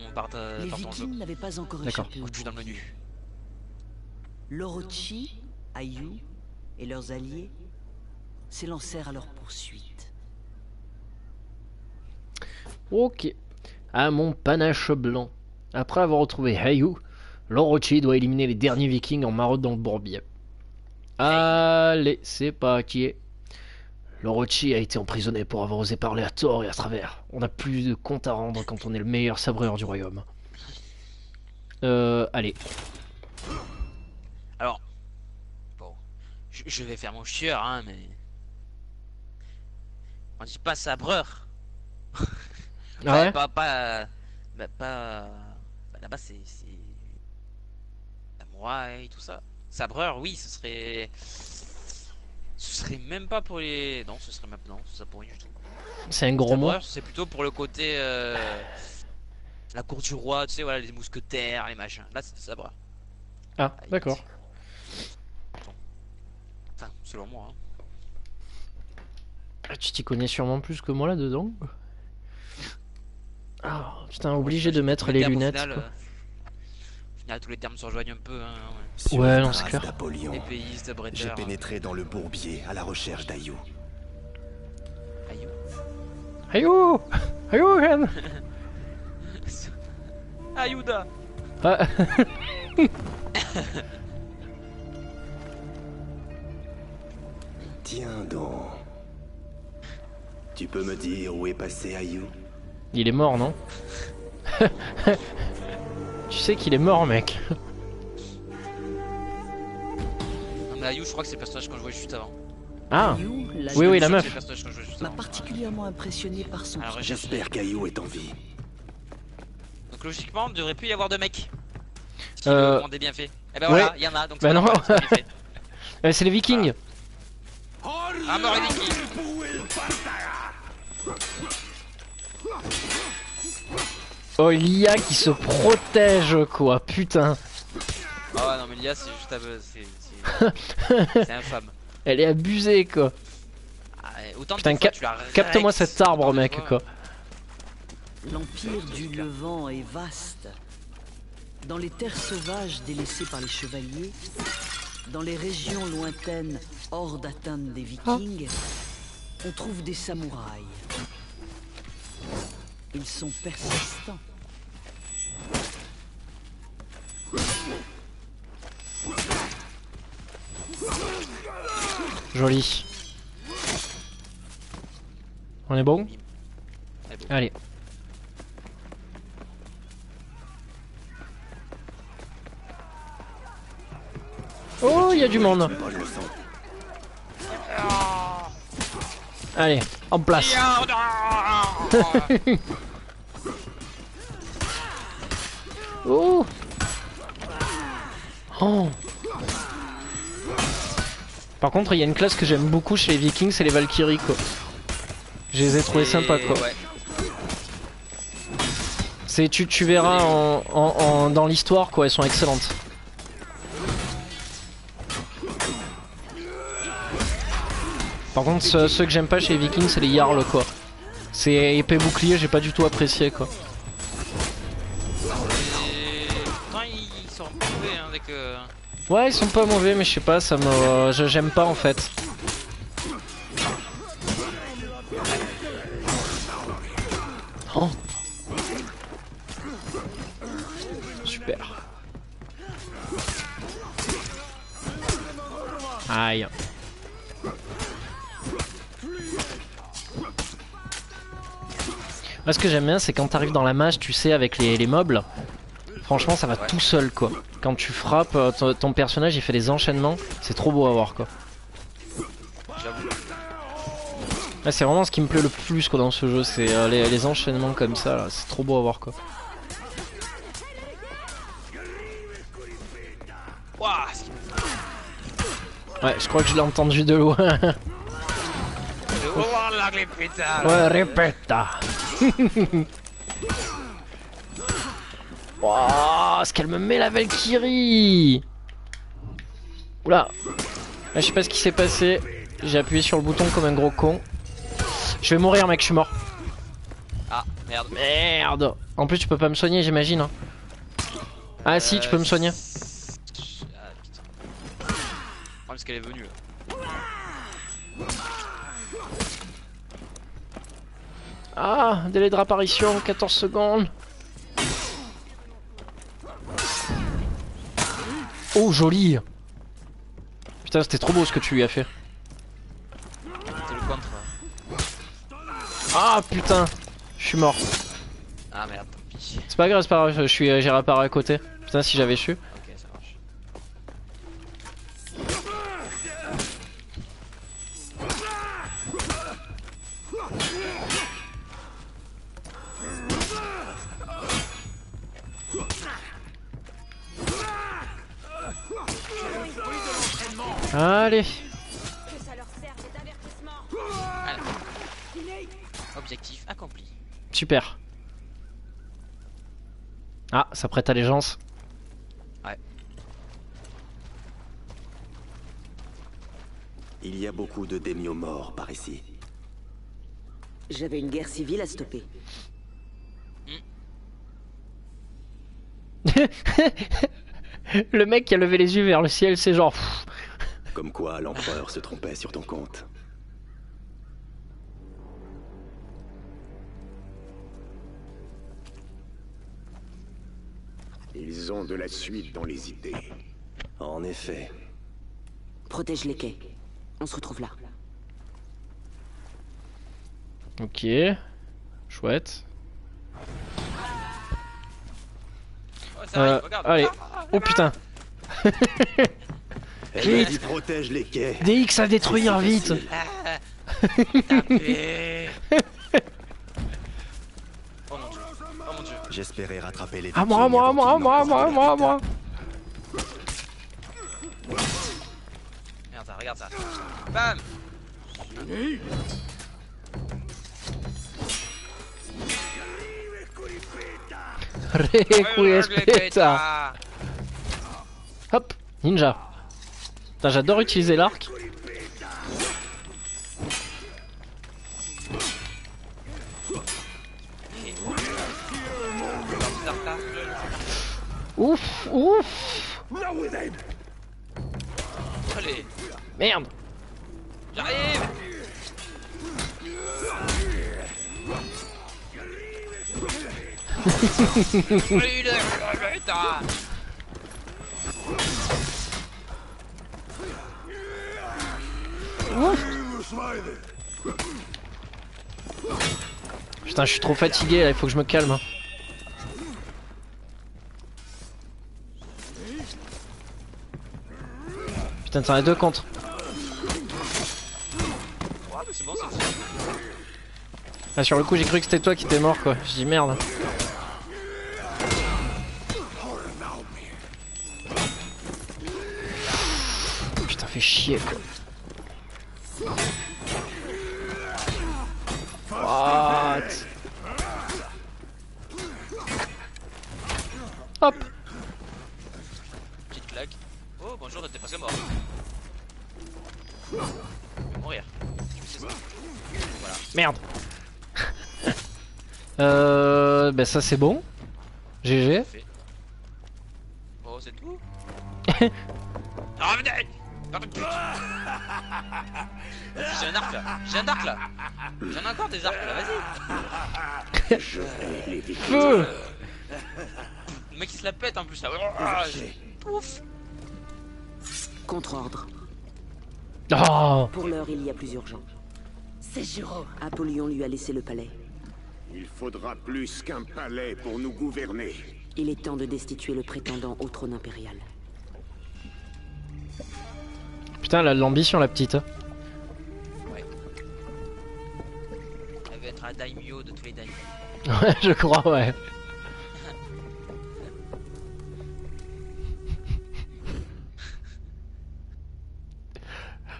Les jeu. Vikings n'avaient pas encore D'accord. échappé au Je suis dans le bourbier. menu. L'Orochi, Ayu et leurs alliés s'élancèrent à leur poursuite. Ok. À mon panache blanc. Après avoir retrouvé Hayu, l'Orochi doit éliminer les derniers vikings en maraude dans le bourbier. Allez, c'est parti. L'Orochi a été emprisonné pour avoir osé parler à tort et à travers. On n'a plus de compte à rendre quand on est le meilleur sabreur du royaume. Allez. Alors. Bon. Je vais faire mon chieur, hein, mais. On dit pas sabreur. Ah ouais. Pas. Bah, là-bas, c'est. Samouraï, tout ça. Sabreur, oui, ce serait. Ce serait même pas pour les. Non, ce serait même. Non, ça pour rien du tout. C'est un gros mot. Sabreur, c'est plutôt pour le côté. La cour du roi, tu sais, voilà, les mousquetaires, les machins. Là, c'est des sabreurs. Ah, d'accord. Enfin, selon moi. Hein. Ah, tu t'y connais sûrement plus que moi là-dedans. Ah, putain, obligé de mettre les termes, lunettes. Au final, quoi. au final, tous les termes se rejoignent un peu. Hein, ouais. Sur Ouais, les non, c'est traces clair. d'Apollyon, Épéiste, j'ai bretteur. pénétré dans le bourbier à la recherche d'Ayu. Aïe. Hayu Hayu, Ren. Ayuda. Ah. Tiens donc. Tu peux me dire où est passé Ayu? Il est mort, non? Tu sais qu'il est mort, mec. Non, mais Ayu, je crois que c'est le personnage qu'on jouait juste avant. Ah, Ayu, oui, la C'est meuf. le personnage qu'on jouait juste m'a avant. particulièrement impressionné par son Alors, recherche. J'espère qu'Ayu est en vie. Donc logiquement, il ne devrait plus y avoir de mecs. Si Euh, le monde est bien fait. Eh ben ouais. voilà, il y en a, donc Bah c'est non. pas mal, c'est bien fait. C'est les vikings. Ah, mort et Vicky. Oh, l'IA qui se protège, quoi, putain. Oh non, mais l'IA, c'est juste c'est infâme. Elle est abusée, quoi. Ah, autant Putain, de fois, tu la Capte-moi rexes, cet arbre, autant de mec, fois- quoi. L'empire du Levant est vaste. Dans les terres sauvages délaissées par les chevaliers, dans les régions lointaines hors d'atteinte des Vikings, on trouve des samouraïs. Ils sont persistants. Joli. On est bon? Elle est beau. Allez. Oh, il y a du monde. Oh, je le sens. Allez, en place. Oh. Oh. Par contre, il y a une classe que j'aime beaucoup chez les Vikings, c'est les Valkyries, quoi. Je les ai trouvés sympas, quoi. Ouais. Tu verras dans l'histoire quoi, elles sont excellentes. Par contre ceux que j'aime pas chez les Vikings c'est les Jarls quoi. C'est épée bouclier, j'ai pas du tout apprécié quoi. Pourtant ils sont mauvais hein, dès que... Ouais ils sont pas mauvais mais je sais pas, ça me... j'aime pas en fait. Oh. Super. Aïe. Moi ce que j'aime bien c'est quand t'arrives dans la mage tu sais avec les mobs. Franchement ça va tout seul quoi. Quand tu frappes ton personnage il fait des enchaînements. C'est trop beau à voir quoi. J'avoue. Ouais, c'est vraiment ce qui me plaît le plus quoi, dans ce jeu. C'est les enchaînements comme ça là. C'est trop beau à voir quoi. Ouah, Ouais je crois que je l'ai entendu de loin. Ouais répète. Wouah, ce qu'elle me met la Valkyrie. Oula. Je sais pas ce qui s'est passé. J'ai appuyé sur le bouton comme un gros con. Je vais mourir mec, je suis mort. Ah merde. Merde. En plus tu peux pas me soigner j'imagine hein. Ah si tu peux me soigner. Ah putain. Oh, parce qu'elle est venue là. Ah, délai de réapparition, 14 secondes. Oh, joli. Putain, c'était trop beau ce que tu lui as fait. C'était le contre. Ah, putain. Je suis mort. Ah merde, tant pis. C'est pas grave, c'est pas grave, j'ai réapparu à côté. Putain, si j'avais su. Ok, ça marche. Allez. Allez. Objectif accompli. Super. Ah, ça prête allégeance. Ouais. Il y a beaucoup de démios morts par ici. J'avais une guerre civile à stopper. Le mec qui a levé les yeux vers le ciel, c'est genre... pff. Comme quoi l'empereur se trompait sur ton compte. Ils ont de la suite dans les idées. En effet. Protège les quais. On se retrouve là. Ok. Chouette. Oh, ça arrive, regarde. Allez. Oh putain. Elle protège les quais. DX à détruire vite. Tapé. Oh mon dieu. Oh mon dieu. J'espérais rattraper les À moi, à moi, à moi, à moi, à moi, à moi, à moi. Regarde ça. Bam. Requiespeta. Hop, ninja. Putain, j'adore utiliser l'arc. Ouf, ouf. Allez. Merde. J'arrive. Putain, je suis trop fatigué là, il faut que je me calme. Putain, t'en as deux contre. C'est bon, c'est Ah, sur le coup, j'ai cru que c'était toi qui étais mort quoi. Je dis merde. Putain, fait chier quoi. What? Hop. Petite claque. Oh bonjour, t'es presque mort. Je vais mourir. Tu sais ça. Voilà. Merde. Bah ça c'est bon. GG. Fait. Oh c'est tout. Ah venez. J'ai un arc là. J'ai un arc là. J'en ai encore des arcs là, vas-y. Je vais les victimes. Feu. Le mec il se la pète en plus là. Pouf. Contre-ordre. Oh. Pour l'heure, il y a plus urgent. C'est Juro. Apollyon lui a laissé le palais. Il faudra plus qu'un palais pour nous gouverner. Il est temps de destituer le prétendant au trône impérial. Putain, elle a de l'ambition la petite. Hein. Ouais. Elle veut être un daimyo de tous les daimyo. Ouais, je crois, ouais.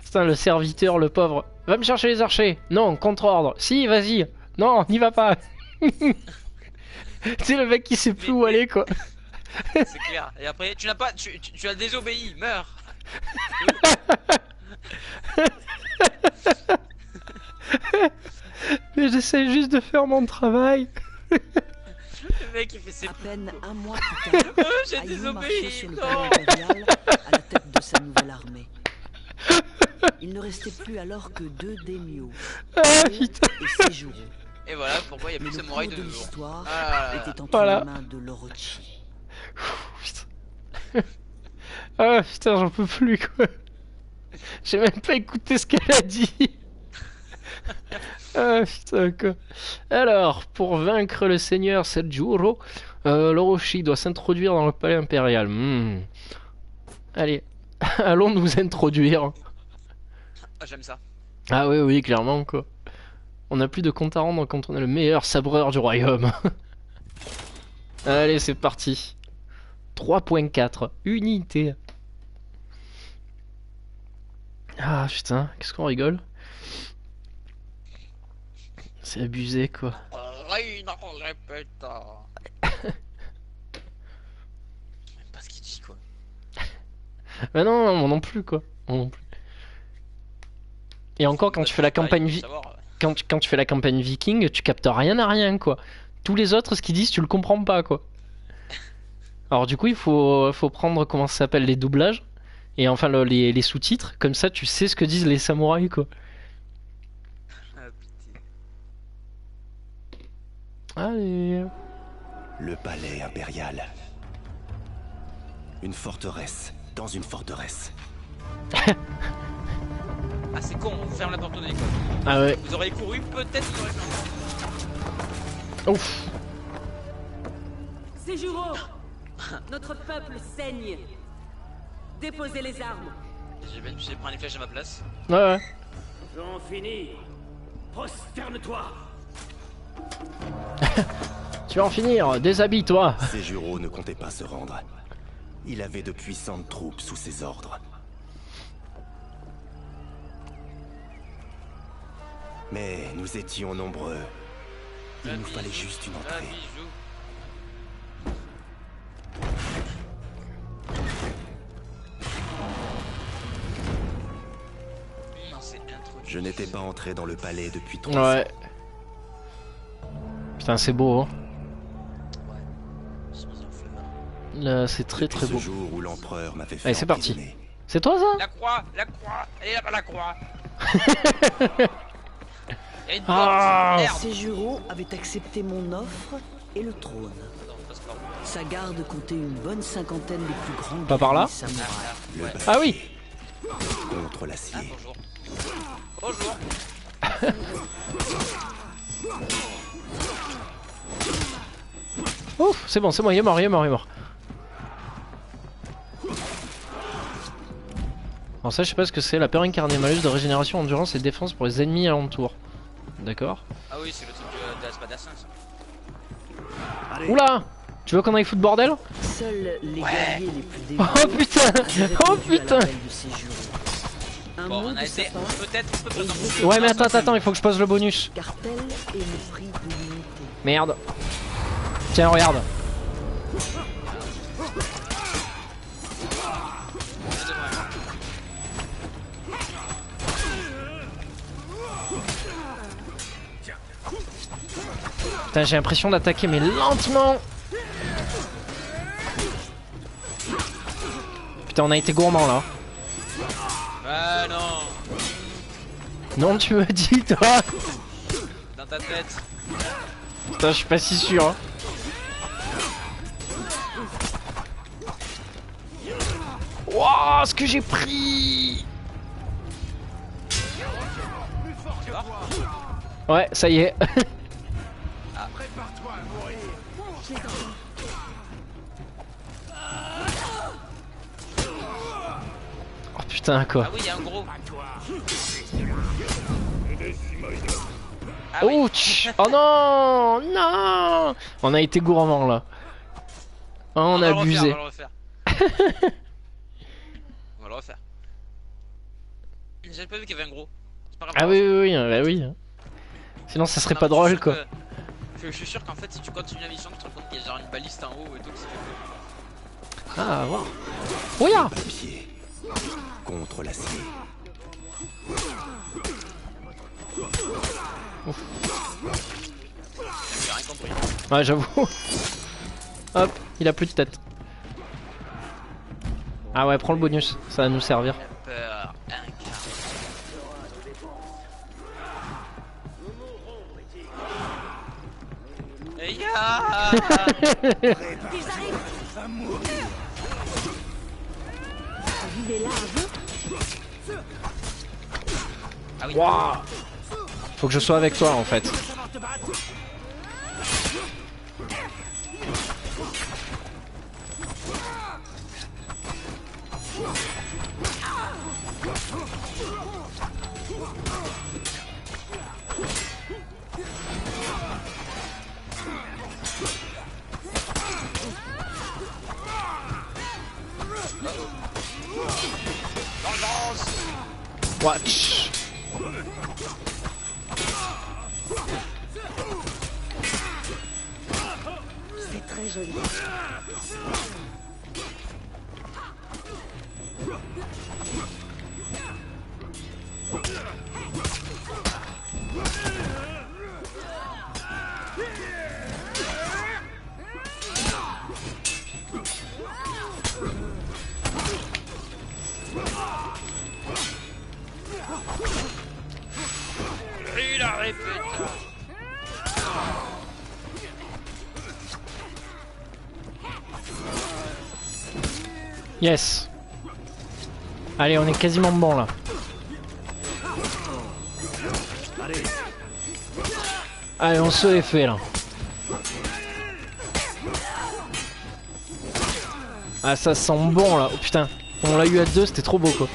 Putain, le serviteur, le pauvre. Va me chercher les archers. Non, contre-ordre. Si, vas-y. Non, n'y va pas. Tu sais, le mec qui sait plus où aller, quoi. C'est clair. Et après, tu n'as pas. Tu as désobéi, meurs. Mais j'essaie juste de faire mon travail. Le mec il fait ses. À peine un mois plus tard, J'ai Aïno marchait désobéi. sur le Non. palais impérial à la tête de sa nouvelle armée. Il ne restait plus alors que 2 daimyos, Ah, Théo putain. et Seijuro. Et voilà pourquoi il n'y a Mais plus de le samouraï cours de de nos jours. l'histoire Ah, était entre Voilà. les mains de l'Orochi. Putain. Ah putain, j'en peux plus, quoi. J'ai même pas écouté ce qu'elle a dit. Ah putain, quoi. Alors, pour vaincre le seigneur Seijuro, l'Orochi doit s'introduire dans le palais impérial. Allez, allons nous introduire. Ah, j'aime ça. Ah oui, oui, clairement, quoi. On n'a plus de compte à rendre quand on est le meilleur sabreur du royaume. Allez, c'est parti. 3.4, unité. Ah putain, qu'est-ce qu'on rigole. C'est abusé, quoi. Reine, répète. Même pas ce qu'il dit quoi. Mais non, moi non plus, quoi. Moi non plus. Et encore, quand tu fais la campagne quand tu fais la campagne viking, tu captes rien à rien, quoi. Tous les autres, ce qu'ils disent, tu le comprends pas, quoi. Alors du coup, il faut prendre, comment ça s'appelle, les doublages. Et enfin, les sous-titres. Comme ça, tu sais ce que disent les samouraïs, quoi. Ah, putain. Allez. Le palais impérial. Une forteresse dans une forteresse. Ah c'est con, on ferme la porte de l'école. Ah ouais. Vous auriez couru, peut-être vous auriez fait Ouf. C'est Juro. Notre peuple saigne. Déposez les armes. J'ai pris les flèches à ma place. Ouais, ouais. J'en finis. Prosterne-toi. Tu vas en finir, déshabille-toi. Seijuro ne comptait pas se rendre. Il avait de puissantes troupes sous ses ordres. Mais nous étions nombreux. Il nous fallait juste une Ah entrée. bijou. Non c'est introduit. Je n'étais pas entré dans le palais depuis 3 Ouais. ans. Putain, c'est beau, hein. Ouais. Sans un fleur. Là, c'est très Depuis très ce beau. jour où l'empereur m'avait fait Allez, c'est parti. emprisonner. C'est toi, ça? La croix, elle est là-bas la croix. Il y a une Ah. porte, merde. Seijuro avait accepté mon offre et le trône. Attends, passe par où? Sa garde comptait une bonne cinquantaine des plus grands Pas par là guerriers samouraïs. Le Ouais. Ah oui. contre Ah, l'acier. bonjour. Bonjour. Ouf, c'est bon, c'est bon, il est mort, il est mort, il est mort. Alors ça, je sais pas ce que c'est, la peur incarnée, malus de régénération, endurance et défense pour les ennemis alentour. D'accord. Ah oui, c'est le truc de la spadassin ça. Oula. Tu veux qu'on aille foutre bordel? Seuls les Ouais. guerriers les plus dévoués Oh putain. avaient Oh répondu à putain. l'appel de Seijuro. Un Bon, mot on de a sa été part, peut-être un peu plus et Ouais, mais attends, il faut que je pose le bonus. cartel et le prix de l'unité. Merde. Tiens, regarde. Putain, j'ai l'impression d'attaquer mais lentement. Putain, on a été gourmand là. Ah non. Non, tu me dis toi. Dans ta tête. Putain, je suis pas si sûr. Hein. Wouah, ce que j'ai pris. Ouais, ça y est. Oh putain, quoi. Ah oui, il y a un gros. Ah Oh, oui. oh non, non. On a été gourmand là. Oh, on a abusé. On va le refaire. On va le refaire. J'avais pas vu qu'il y avait un gros. Pas grave, Ah oui, oui, oui, bah oui. Sinon, ça serait non, pas mais je suis drôle sûr quoi. Je suis sûr qu'en fait, si tu continues la mission, tu te rends compte qu'il y a genre une baliste en haut et tout. Ah, wow. Regarde. Papier contre l'acier. J'ai rien compris. Ouais, j'avoue. Hop, il a plus de tête. Ah ouais, prends le bonus, ça va nous servir. Peur incarnée. Et ya Ah oui. Wow. Faut que je sois avec toi en fait. Watch. C'est très joli. Il a répété. Yes. Allez, on est quasiment bon là. Allez, on se les fait là. Ah, ça sent bon là. Oh putain, on l'a eu à deux, c'était trop beau quoi.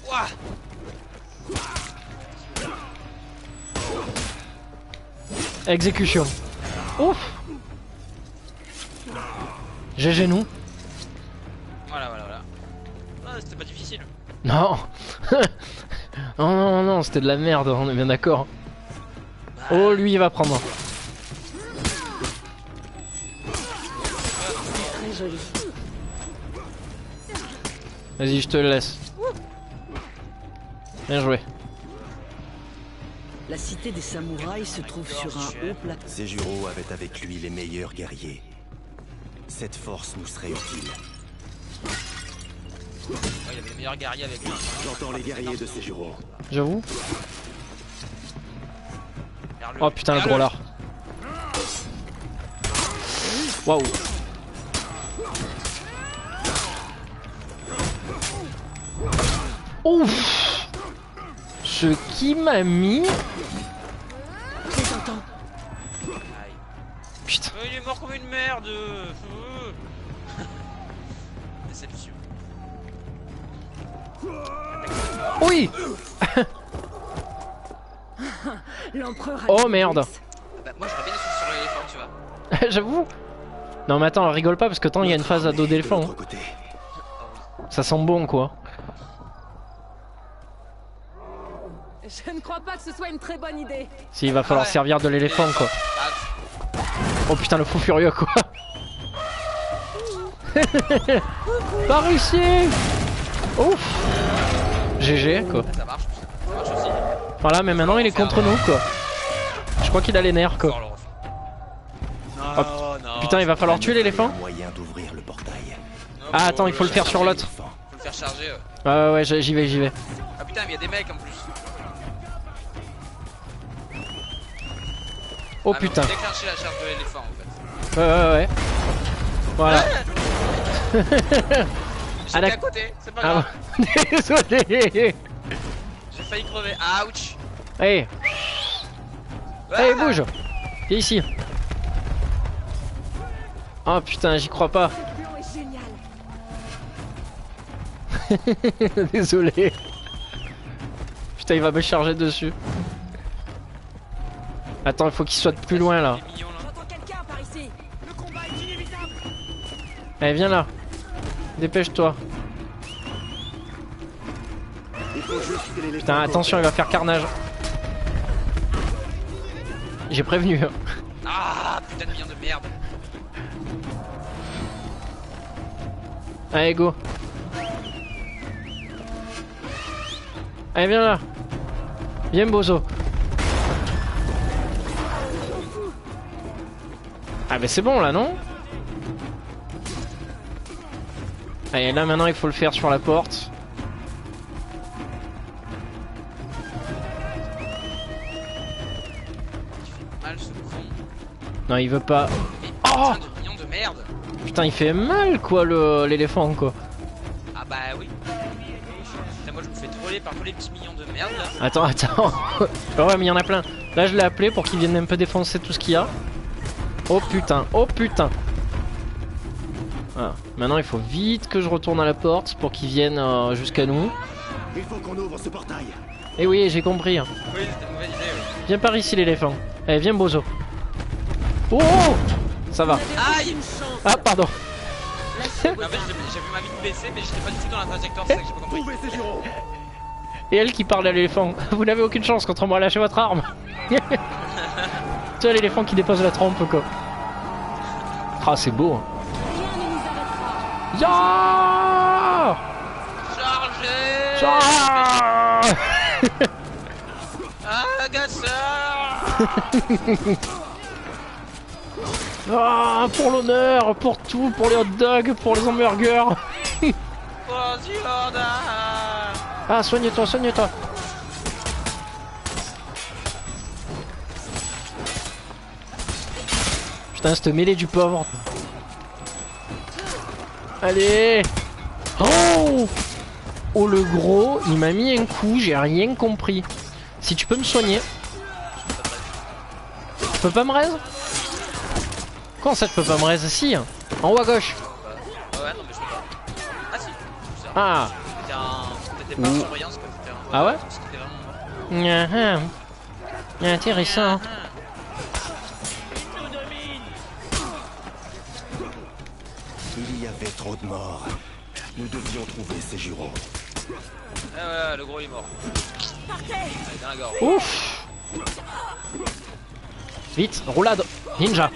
Ouah. Exécution. Ouf. GG nous. Voilà, voilà, voilà. Ah, c'était pas difficile. Non. Non, non, non, c'était de la merde, on est bien d'accord. Oh, lui il va prendre. Très joli. Vas-y, je te le laisse. Bien joué. La cité des samouraïs se trouve sur un haut plateau. Seijuro avait avec lui les meilleurs guerriers. Cette force nous serait utile. Ouais, il y avait les meilleurs guerriers avec lui. J'entends les guerriers de Seijuro. J'avoue. Regarde-le. Oh putain, le gros Regarde-le. lard. Waouh. Ouf. Ce qui m'a mis. Aïe. Putain. Il est mort comme une merde. Déception. Oui. L'empereur a Oh dit merde. Alex. Bah, moi j'aurais bien des sur l'éléphant, tu vois. J'avoue. Non mais attends, rigole pas parce que tant il y a une phase à dos d'éléphant. De Hein. l'autre côté. Ça sent bon quoi. Je ne crois pas que ce soit une très bonne idée. Si, il va falloir ouais. servir de l'éléphant quoi. Ah, Oh putain, le fou furieux quoi. Pas réussi. Ouf. GG quoi. ça marche aussi. Voilà, mais maintenant il est contre nous quoi. Je crois qu'il a les nerfs quoi. Encore le refait. Non, Hop. non. Putain, il va falloir tuer l'éléphant. Moyen d'ouvrir le portail. Ah, attends, il faut le faire sur l'autre. Faut le faire charger. Ouais, j'y vais. Ah putain, mais il y a des mecs en plus. Oh Ah, putain. non, faut déclencher la charge de l'éléphant en fait. Ouais. Voilà. J'étais la- à côté, c'est pas Ah, grave. désolé. J'ai failli crever. Ouch. Hey, hey, bouge. Viens ici. Oh putain, j'y crois pas. Désolé. Putain, il va me charger dessus. Attends, il faut qu'il soit de plus loin là. Il est mignon, là. J'entends quelqu'un par ici. Le combat est inévitable. Allez, viens là. Dépêche-toi. Il faut juste que l'éléphant Putain, attention, il va faire carnage. J'ai prévenu. Ah putain de mignon de merde. Allez, go. Allez, viens là. Viens, Bozo. Ah, bah c'est bon là, non? Allez, là maintenant il faut le faire sur la porte. Mal ce con. Non, il veut pas. Mais Oh putain de mignon de merde. Putain, il fait mal quoi, l'éléphant quoi. Ah bah oui. Putain, moi je me fais troller par tous les petits mignons de merde là. Attends. Ah ouais, mais il y en a plein. Là, je l'ai appelé pour qu'il vienne un peu défoncer tout ce qu'il y a. Oh putain. Ah, maintenant il faut vite que je retourne à la porte pour qu'il vienne jusqu'à nous. Il faut qu'on ouvre ce portail. Et oui, j'ai compris. Oui, c'était une mauvaise idée. Ouais. Viens par ici l'éléphant. Allez, viens Bozo. Oh, ça va. Aïe. Ah, pardon. En fait, j'ai vu ma vie baisser, mais j'étais pas du tout dans la trajectoire, c'est ça que j'ai pas compris. Trouvez ces jurons. Et elle qui parle à l'éléphant. Vous n'avez aucune chance contre moi, lâchez votre arme. Tu vois l'éléphant qui dépose la trompe quoi. Ah, c'est beau. Hein. Ya Chargez. Ah Agasseur. Ah, pour l'honneur, pour tout, pour les hot dogs, pour les hamburgers. Posiorda. Ah, soigne-toi. Putain, cette mêlée du pauvre. Allez. Oh, le gros, il m'a mis un coup, j'ai rien compris. Si tu peux me soigner. Tu peux pas me raise? Comment ça, je peux pas me raise? Si, en haut à gauche. Ouais, non, mais je peux pas. Ah si. Ah. C'était pas en surveillance quoi. Ah ouais? C'était vraiment. Intéressant. Il y avait trop de morts. Nous devions trouver ces jurons. Ah ouais, le gros il est mort. Allez, dans la gorge. Ouf. Vite, roulade, ninja.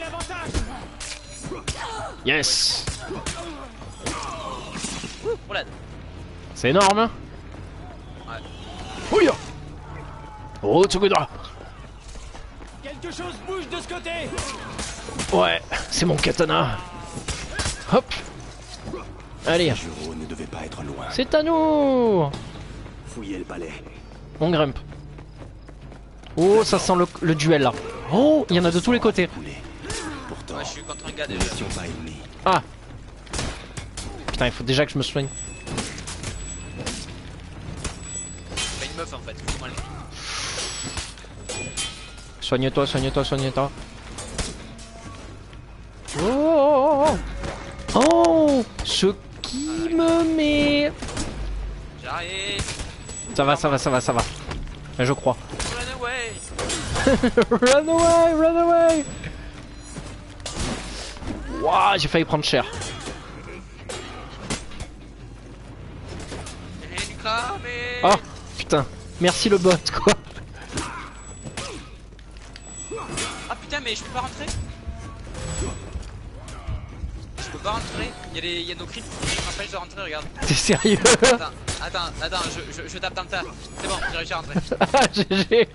Yes. Roulade. C'est énorme, hein? Ouais. Ouya. Oh, Tsugudra. Quelque chose bouge de ce côté. Ouais, c'est mon katana. Hop. Allez, Les jurons ne devaient pas être loin. c'est à nous. Fouillez le palais. On grimpe. Oh, ça sent le duel là. Oh, il y en a de tous les côtés. Pourtant, Ouais, je suis contre un gars nous déjà. n'étions pas ennemis. Ah. Putain, il faut déjà que je me soigne. C'est une meuf en fait, faut mal. Soigne-toi. Oh, ce qui me met. J'arrive. Ça va. Je crois. Run away. Run away. Wouah, j'ai failli prendre cher. J'ai une cramée. Oh, putain. Merci le bot, quoi. Ah putain, mais je peux pas rentrer. Je peux pas rentrer. Il y a nos creeps qui m'empêchent de rentrer, regarde. T'es sérieux? Attends. Attends, je tape dans le tas. C'est bon, j'ai réussi à rentrer. GG.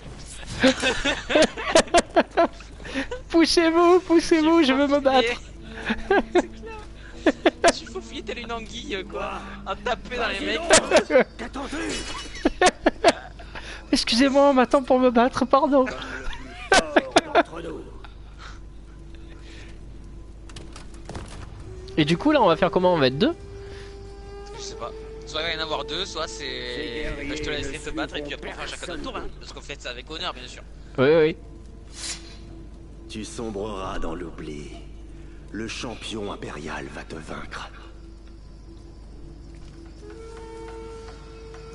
Poussez-vous, je veux me battre. C'est clair. Tu faut fouiller tel une anguille quoi. À taper dans les mecs. Excusez-moi, on m'attend pour me battre, pardon. Et du coup là on va faire comment? On va être deux? Je sais pas. Soit il va y en avoir deux, soit c'est... Bah, je te laisserai te battre et puis après on fera chacun notre tour hein. Parce qu'on fait ça avec honneur bien sûr. Oui. Tu sombreras dans l'oubli. Le champion impérial va te vaincre.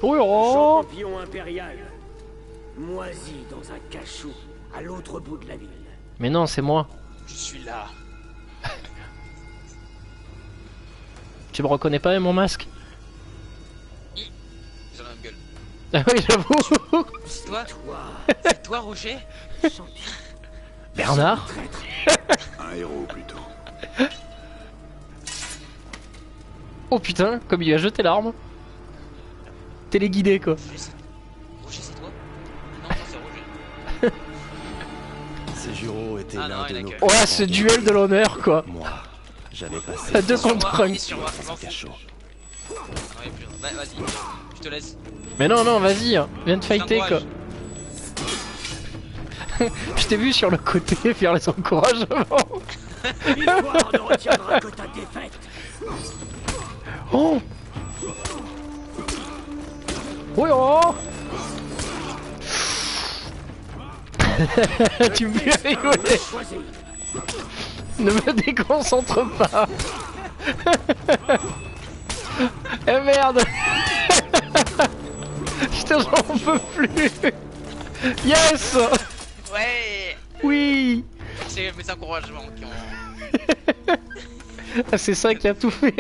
Oui, oh. Champion impérial. Moisi dans un cachot à l'autre bout de la ville. Mais non, c'est moi. Je suis là. Tu me reconnais pas avec mon masque? Ils ont la même gueule. Ah oui, j'avoue. C'est toi Roger? Bernard. Un héros plutôt. Oh putain, comme il a jeté l'arme. Téléguidé quoi. Roger c'est toi? Non, c'est Roger. Séjuro était Ah l'un non, de il a nos... que- Ouais, ce duel de l'honneur quoi. Moi, j'avais passé... À deux Sur contre moi, un. il est sur moi, je m'en fous. cachot. Non, il est plus là. Bah, vas-y, je te laisse. Mais non, vas-y, hein. Viens de fighter quoi. T'encourage. Je t'ai vu sur le côté faire les encouragements. L'histoire ne retiendra que ta défaite. Oh. Oui, oh. Tu me fais rigoler. Choisis. Ne me déconcentre pas. Eh merde. Putain, j'en peux plus. Yes. Ouais. Oui. C'est mes encouragements qui ont... Ah, c'est ça qui a tout fait.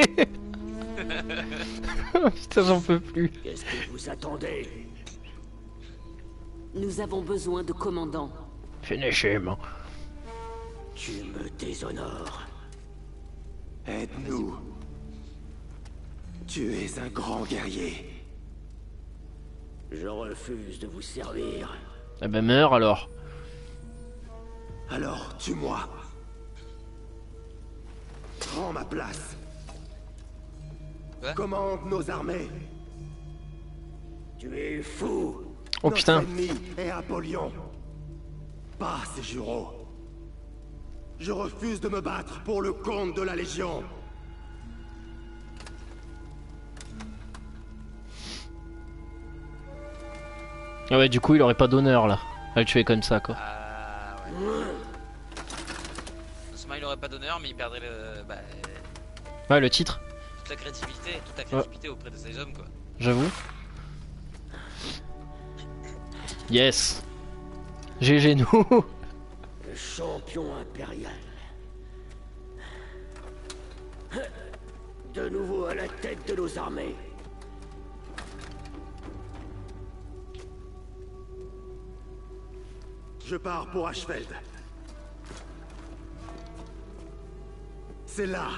Oh, putain, j'en peux plus. Qu'est-ce que vous attendez? Nous avons besoin de commandants. Finish him. Tu me déshonores. Aide-nous. Tu es un grand guerrier. Je refuse de vous servir. Eh ben meurs alors. Alors, tue-moi. Prends ma place. Quoi? Commande nos armées. Tu es fou. Oh putain. Notre ennemi est Apollyon. Pas Séjuro. Je refuse de me battre pour le compte de la Légion. Ah ouais, du coup il aurait pas d'honneur là. À le tuer comme ça quoi. Ah ouais. Non seulement il aurait pas d'honneur, mais il perdrait le... Bah, Ouais, le titre, toute la crédibilité auprès de ces hommes quoi. j'avoue. Yes. GG nous. Le champion impérial. De nouveau à la tête de nos armées. Je pars pour Ashfeld. C'est là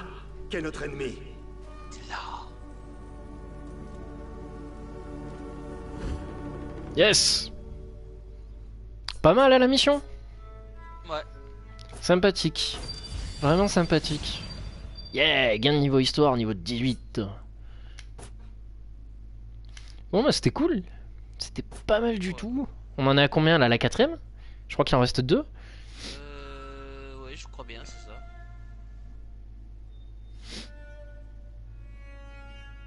qu'est notre ennemi. C'est là. Yes. Pas mal à la mission. Ouais. Sympathique. Vraiment sympathique. Yeah, gain de niveau histoire, niveau 18. Bon bah c'était cool. C'était pas mal du tout. On en est à combien là, la 4ème? Je crois qu'il en reste 2. Ouais, je crois bien, c'est ça.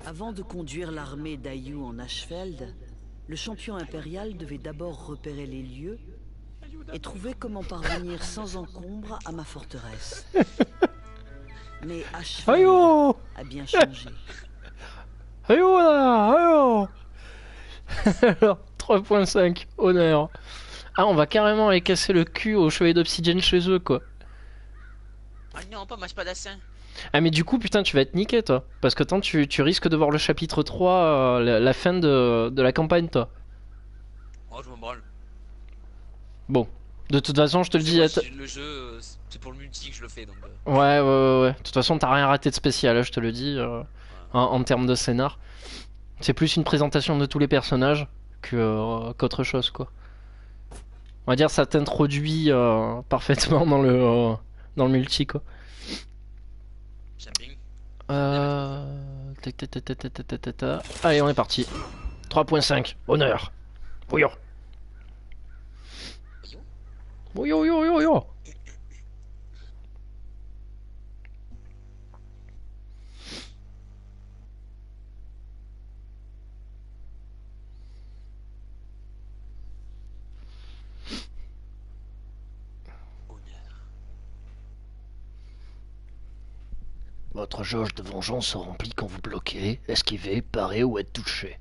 Avant de conduire l'armée d'Ayu en Ashfeld, le champion impérial devait d'abord repérer les lieux et trouver comment parvenir sans encombre à ma forteresse. Mais Ashfeld Ayo a bien changé. Ayo là, ayo. Alors, 3.5, honneur. Ah, on va carrément aller casser le cul aux chevaliers d'obsidienne chez eux quoi. Ah non, pas ma spadassin. Ah mais du coup putain tu vas être niqué toi. Parce que tant tu risques de voir le chapitre 3, la fin de la campagne toi. Oh, je m'en branle. Bon, de toute façon je te le dis... Moi, le jeu, c'est pour le multi que je le fais donc... Ouais. De toute façon t'as rien raté de spécial, hein, je te le dis, en termes de scénar. C'est plus une présentation de tous les personnages qu'autre chose quoi. On va dire ça t'introduit parfaitement dans le multi quoi. Jumping. Allez on est parti. 3.5, honneur. Bouillon. Bouillon yo yo yo. Votre jauge de vengeance se remplit quand vous bloquez, esquivez, parez ou êtes touché.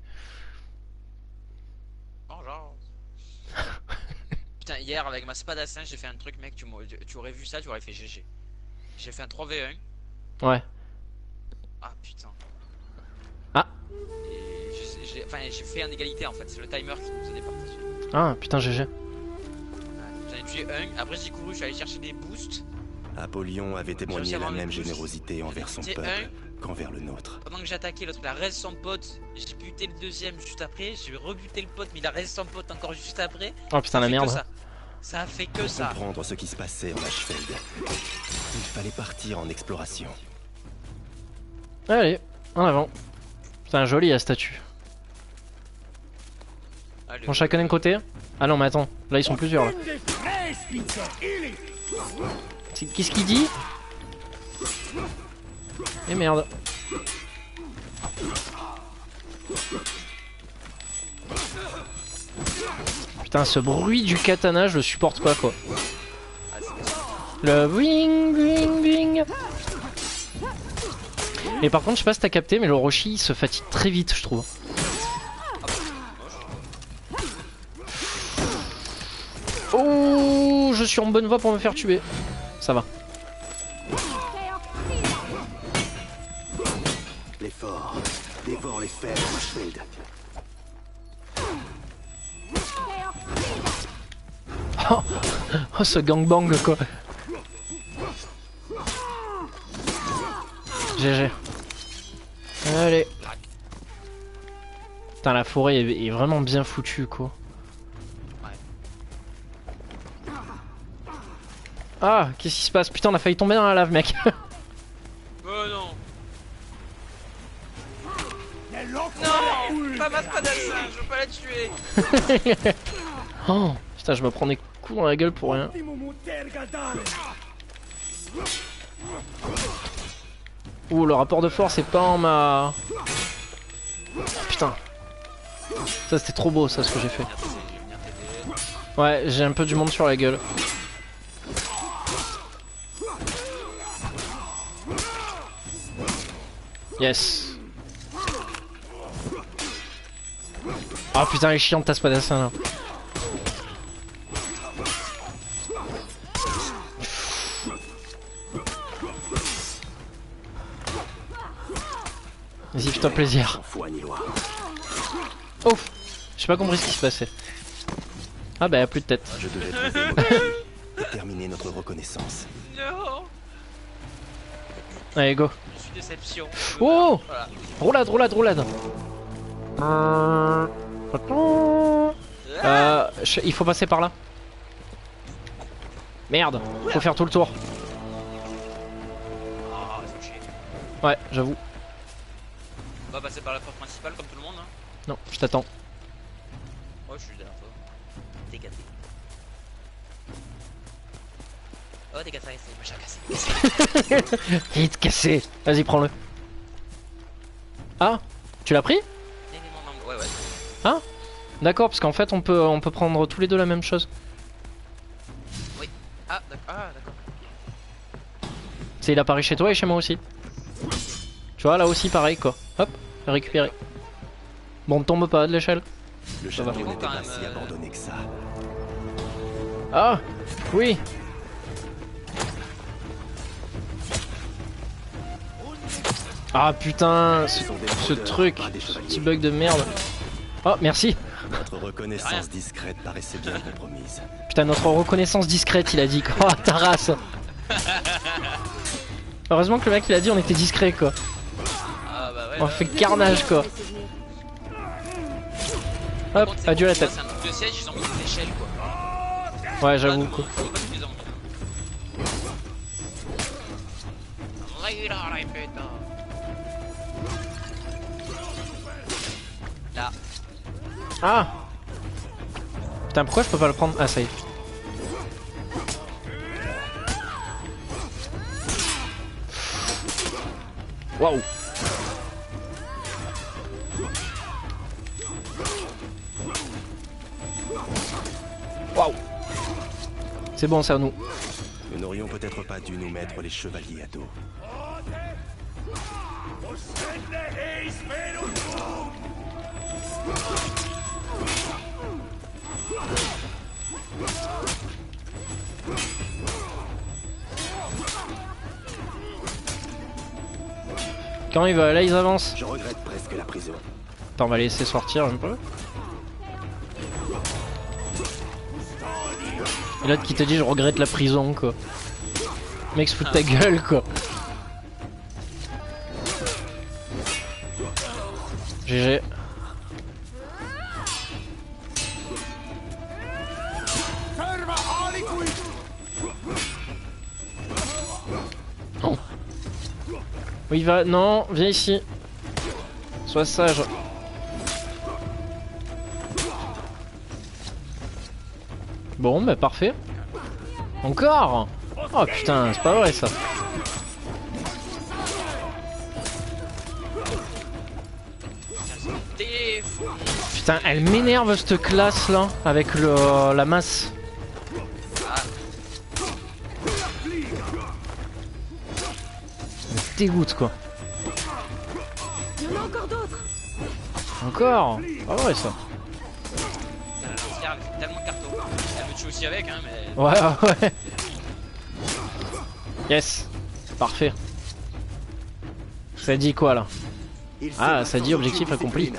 Bonjour. Putain, hier avec ma spadassin, j'ai fait un truc, mec. Tu aurais vu ça, tu aurais fait GG. J'ai fait un 3v1. Ouais. Ah putain. Ah. Et j'ai fait en égalité en fait. C'est le timer qui nous a départagé. Ah putain GG. J'en ai tué un. Après j'ai couru, je suis allé chercher des boosts. Apollyon avait témoigné la même générosité envers son peuple qu'envers le nôtre. Pendant que j'attaquais l'autre, il a reste son pote. J'ai buté le deuxième juste après. J'ai rebuté le pote, mais il a reste son pote encore juste après. Oh putain la merde. Ça a fait que ça. Pour comprendre ce qui se passait en Ashfeld, il fallait partir en exploration. Allez, en avant. Putain joli la statue. Allez, Bon chacun d'un côté. Ah non mais attends, là ils sont plusieurs là. Qu'est-ce qu'il dit? Eh merde. Putain ce bruit du katana je le supporte pas quoi. Le bling bling bling. Mais par contre je sais pas si t'as capté mais le Orochi il se fatigue très vite je trouve. Oh je suis en bonne voie pour me faire tuer. Ça va. L'effort dévore les fers en Ashfeld. Oh ce gangbang quoi. GG. Allez. Putain la forêt est vraiment bien foutue quoi. Ah, qu'est-ce qui se passe? Putain, on a failli tomber dans la lave, mec. Oh non. Non, pas ma spadassin, je veux pas la tuer. Oh, putain, je me prends des coups dans la gueule pour rien. Ouh, le rapport de force est pas en ma... Putain. Ça, c'était trop beau, ça, ce que j'ai fait. Ouais, j'ai un peu du monde sur la gueule. Yes. Ah putain, elle est chiante ta spadassin là. Vas-y, fais-toi plaisir. Oh, j'ai pas compris ce qui se passait. Ah bah, plus de tête. Je devais trouver Mokashi et terminer notre reconnaissance. Non. Allez, go. Je suis déception. Oh voilà. Roulade, roulade, roulade. Il faut passer par là. Merde, faut faire tout le tour. Ah, c'est chier. Ouais, j'avoue. On va passer par la porte principale comme tout le monde. Hein. Non, je t'attends. Moi je suis derrière toi. T'es gâté. Oh t'es cassé, machin cassé. Vite cassé. Vas-y, prends-le. Ah, tu l'as pris? Ouais ouais. Ah, d'accord, parce qu'en fait on peut prendre tous les deux la même chose. Oui. Ah d'accord. C'est il apparaît chez toi et chez moi aussi. Tu vois là aussi pareil quoi. Hop, récupérer. Bon, ne tombe pas de l'échelle. Le château n'était pas si abandonné que ça. Ah, oui. Ah putain, ce truc, ce petit bug de merde. Oh, merci. Notre reconnaissance discrète paraissait bien compromise. Putain, notre reconnaissance discrète, il a dit quoi. Oh, ta race. Heureusement que le mec il a dit on était discret quoi. Ah bah ouais. On a fait carnage quoi. Par Hop, contre, c'est adieu bon, la tu vois, tête. C'est un truc de siège, ils ont mis des échelles quoi. Ouais, j'avoue quoi. Faut pas qu'ils les ont mis. Là. Ah. Putain, pourquoi je peux pas le prendre? Ah, ça y est. Waouh. Waouh. C'est bon, c'est à nous. Nous n'aurions peut-être pas dû nous mettre les chevaliers à dos. Quand il va, là ils avancent. Je regrette presque la prison. Attends, on va les laisser sortir un peu. Et l'autre qui te dit je regrette la prison quoi. Mec, se fout de ta gueule quoi. GG. Oh. Où il va? Non, viens ici. Sois sage. Bon, bah parfait. Encore? Oh putain, c'est pas vrai ça. Putain, elle m'énerve cette classe là, avec la masse. Elle me dégoûte quoi. Il y en a encore d'autres. Encore? Pas vrai ça. La lancière, elle fait tellement de carton. Elle me tue aussi avec, hein, mais. Ouais, ouais. Yes. Parfait. Ça dit quoi là? Ah, ça dit objectif accompli.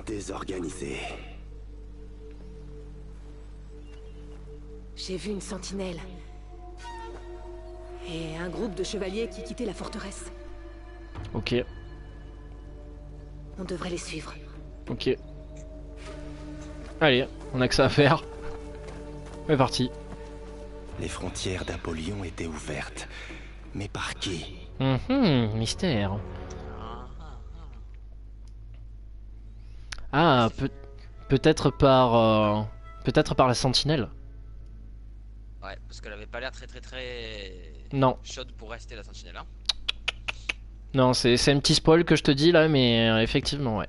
Désorganisé. J'ai vu une sentinelle. Et un groupe de chevaliers qui quittaient la forteresse. Ok, On devrait les suivre. ok. Allez, on a que ça à faire. C'est parti. Les frontières d'Apollyon étaient ouvertes. Mais par qui? Mystère. Ah, peut-être par... peut-être par la sentinelle. Ouais, parce qu'elle avait pas l'air très Non, chaude pour rester la sentinelle. Hein. non, c'est un petit spoil que je te dis là, mais effectivement, ouais.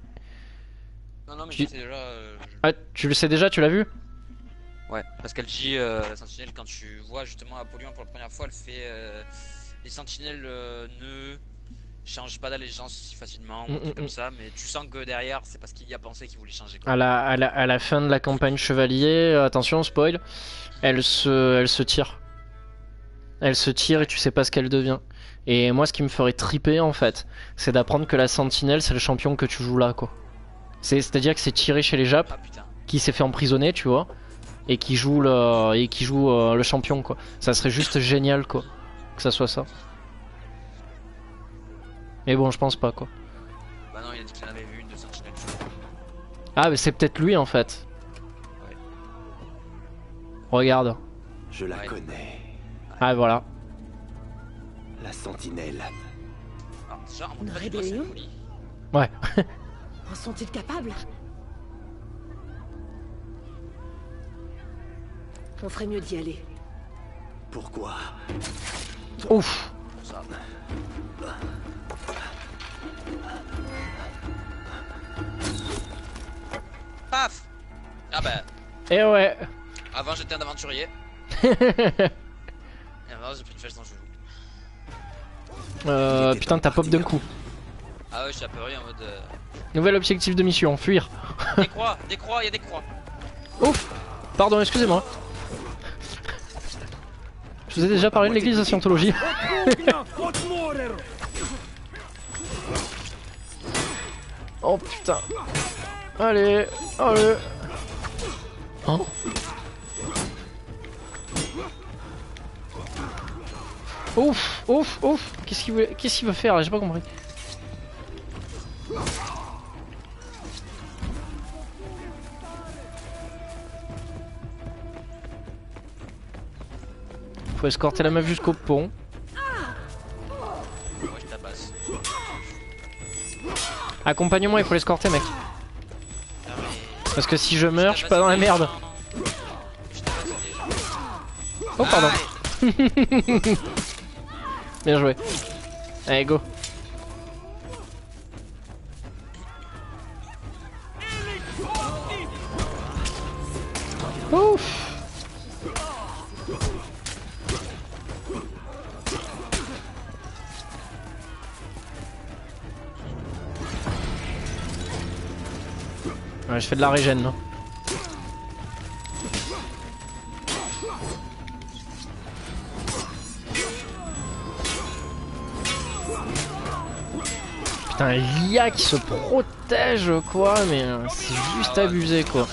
Non, mais Tu- je sais déjà. Ah, tu le sais déjà, tu l'as vu? Ouais, parce qu'elle dit la sentinelle, quand tu vois justement Apollyon pour la première fois, elle fait les sentinelles ne changent pas d'allégeance si facilement, ou un truc comme ça, mais tu sens que derrière, c'est parce qu'il y a pensé qu'il voulait changer. Quoi. À la fin de la campagne chevalier, attention, spoil, elle se tire. Elle se tire et tu sais pas ce qu'elle devient. Et moi, ce qui me ferait triper en fait, c'est d'apprendre que la sentinelle, c'est le champion que tu joues là, quoi. C'est-à-dire que c'est tiré chez les Japs, Ah putain. qui s'est fait emprisonner, tu vois, et qui joue le champion, quoi. Ça serait juste génial, quoi, que ça soit ça. Mais bon, je pense pas, quoi. Bah non, il a dit qu'il en avait vu une de sentinelle. Ah, mais c'est peut-être lui en fait. Ouais. Regarde. Je la Ouais. connais. Ah, voilà. La sentinelle. Alors, déjà, en Une montage, rébellion c'est poli. Ouais. En sont-ils capables? On ferait mieux d'y aller. Pourquoi? Ouf. Ça. Paf. Ah bah, Et ouais. avant j'étais un aventurier, et maintenant j'ai pris une flèche dans le genou. Putain, t'as pop d'un coup. Ah ouais, je suis apeuré en mode... Nouvel objectif de mission, fuir. Des croix, il y a des croix. Ouf. Pardon, excusez-moi. Je vous ai déjà parlé de l'église de Scientologie. Oh putain. Allez, allez. Oh. Ouf, ouf, ouf. Qu'est-ce qu'il veut faire là? J'ai pas compris. Faut escorter la meuf jusqu'au pont. Moi je tabasse. Accompagne-moi, il faut l'escorter, mec. Non, mais... Parce que si je meurs, je suis pas dans la merde. Je tabasse des gens. Oh, pardon. Ah, Bien joué. Allez, go. Ouf. Ouais, je fais de la régène là. Putain, l'IA qui se protège quoi, mais c'est juste abusé quoi.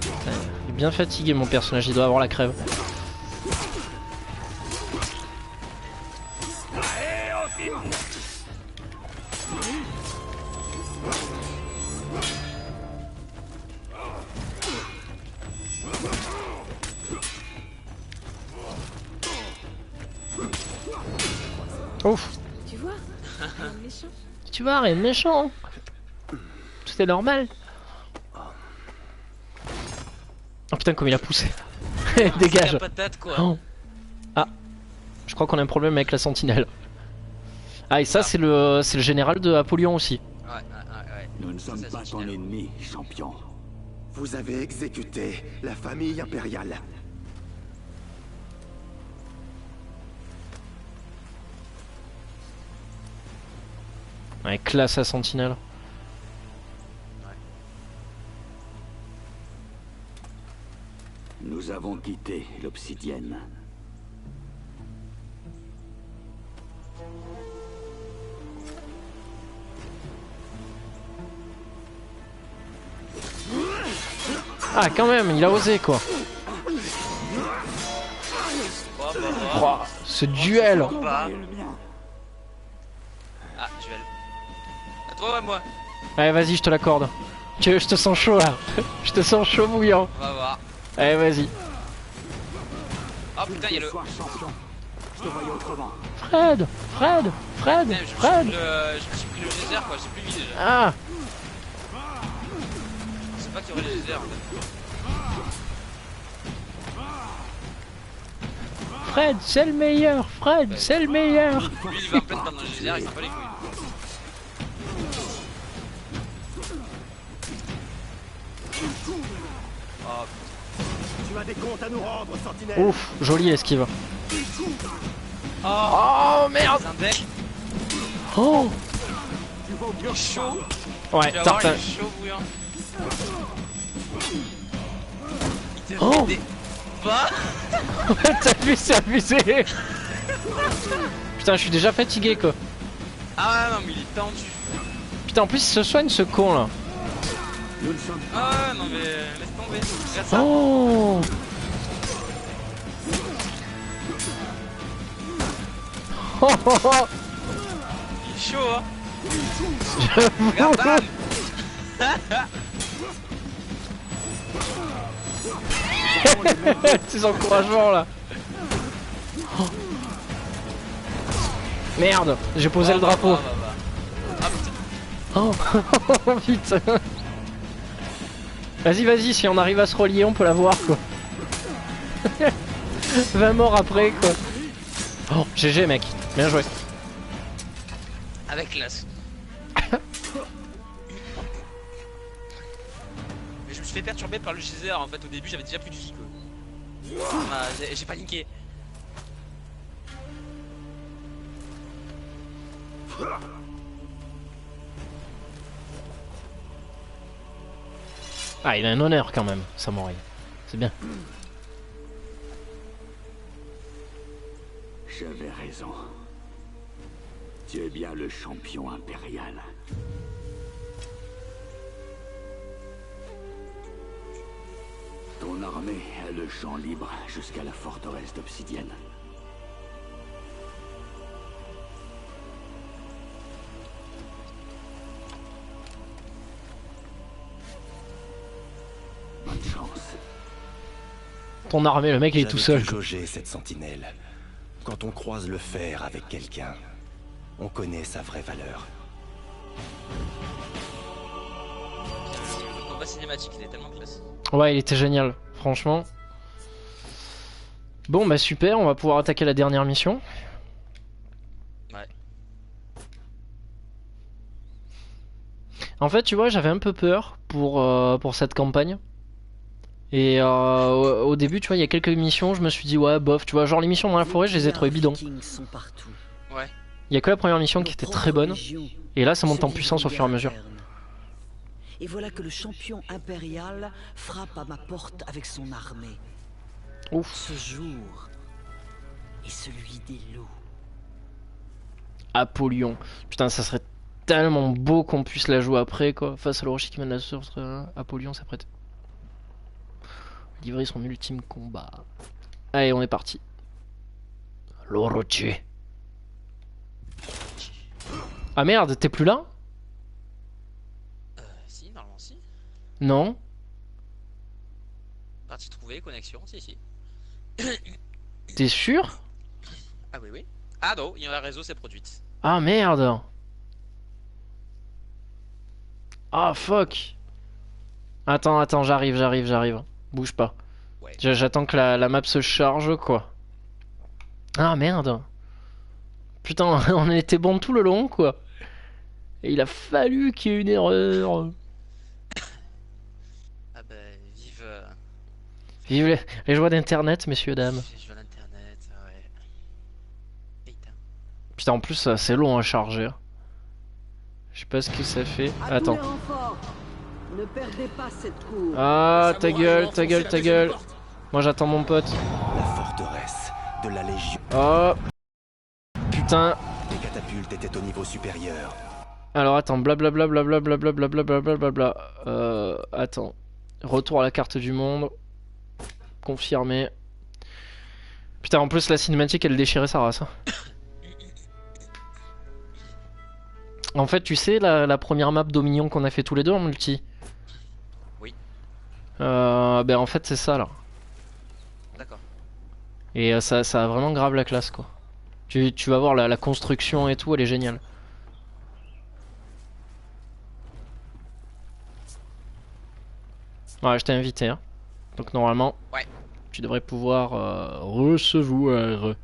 Putain, il est bien fatigué mon personnage, il doit avoir la crève. Ouf. Tu vois, rien de méchant. Tu vois, rien de méchant. Tout est normal. Oh putain, comme il a poussé. Dégage. la patate quoi. Oh. Ah, je crois qu'on a un problème avec la sentinelle. Ah, et ça, c'est le général de Apollyon aussi. Ouais. Nous ne sommes pas ton ennemi, champion. Vous avez exécuté la famille impériale. Ouais, classe à sentinelle. Nous avons quitté l'Obsidienne. Ah, quand même, il a osé quoi. Oh, ce duel. Ah, duel. À toi ou à moi? Allez, vas-y, je te l'accorde. Je te sens chaud là. Je te sens chaud bouillant. On va voir. Allez, vas-y. Oh putain, il y a le... Je te voyais autrement. Fred, Fred, Fred, Putain, je Fred. me suis pris le geyser quoi, j'ai plus mis déjà. Ah, Je sais pas qu'il y aurait le geyser en fait. Fred, c'est le meilleur. Fred, c'est le meilleur. Lui il va en pleine dans le geyser, il s'en bat les couilles. Oh Tu as des comptes à nous rendre, sentinelle. Ouf, joli esquive. Oh, Oh merde. c'est un deck, Oh. il est chaud. Ouais, Tu vas voir, il tartin. est chaud bouillant. Il te Oh. fait des... Bah T'as vu, c'est abusé. Putain, je suis déjà fatigué quoi. Ah non mais il est tendu. Putain, en plus, il se soigne ce con là. Nous ne sommes Ah non mais laisse tomber. Regarde ça. Oh. Oh, oh, oh. Il est chaud hein. Regarde bam. Ces encouragements là. Oh. Merde, j'ai posé le drapeau. Ah putain. Oh, putain. Vas-y, vas-y, si on arrive à se relier, on peut l'avoir quoi. 20 morts après quoi. Oh, GG mec, bien joué. Avec classe. Mais je me suis fait perturber par le geyser en fait au début j'avais déjà plus de vie quoi. J'ai paniqué. Ah, il a un honneur quand même, Samouraï. C'est bien. J'avais raison. Tu es bien le champion impérial. Ton Ton armée a le champ libre jusqu'à la forteresse d'Obsidienne. Bonne chance. Ton armée, le mec il est tout seul. J'avais jaugé cette sentinelle. Quand on croise le fer avec quelqu'un, on connaît sa vraie valeur. Le combat cinématique, il est tellement classe. Ouais, il était génial, franchement. Bon bah super, on va pouvoir attaquer la dernière mission. Ouais. En fait, tu vois, j'avais un peu peur pour cette campagne. Et au début, tu vois, il y a quelques missions, je me suis dit, ouais, bof, tu vois, genre les missions dans la forêt, je les ai trouvées bidons. Ouais. Il y a que la première mission qui était très bonne. Et là, ça monte en puissance au fur et à mesure. Et voilà que le champion impérial frappe à ma porte avec son armée. Ouf. Ce jour est celui des loups. Apollyon. Putain, ça serait tellement beau qu'on puisse la jouer après, quoi. Face à l'Orochi qui mène la source, Apollyon s'apprête. Livrer son ultime combat. Allez, on est parti. L'Orochi. Ah merde, t'es plus là? Si, normalement si. Non. Partie trouvée, connexion, si. T'es sûr? Ah oui, oui. Ah non, il y a un réseau, c'est produite. Ah merde. Ah fuck. Attends, j'arrive. Bouge pas. Ouais. J'attends que la map se charge, quoi. Ah merde. Putain, on était bon tout le long, quoi. Et il a fallu qu'il y ait une erreur. Ah bah, vive... Vive les joies d'internet, messieurs, dames. Les jeux d'internet, ouais. Putain. Putain, en plus, c'est long à charger. Je sais pas ce que ça fait. Attends. Ne perdez pas cette cour. Ah, ta gueule. Moi, j'attends mon pote. La forteresse de la Légion. Oh. Putain. Les catapultes étaient au niveau supérieur. Alors, attends. Blablabla. Attends. Retour à la carte du monde. Confirmé. Putain, en plus, la cinématique, elle déchirait sa race. Hein. En fait, tu sais, la première map Dominion qu'on a fait tous les deux en multi. Oui. Ben en fait, c'est ça là. D'accord. Et ça a vraiment grave la classe, quoi. Tu vas voir la construction et tout, elle est géniale. Ouais, je t'ai invité, hein. Donc normalement, ouais. Tu devrais pouvoir recevoir.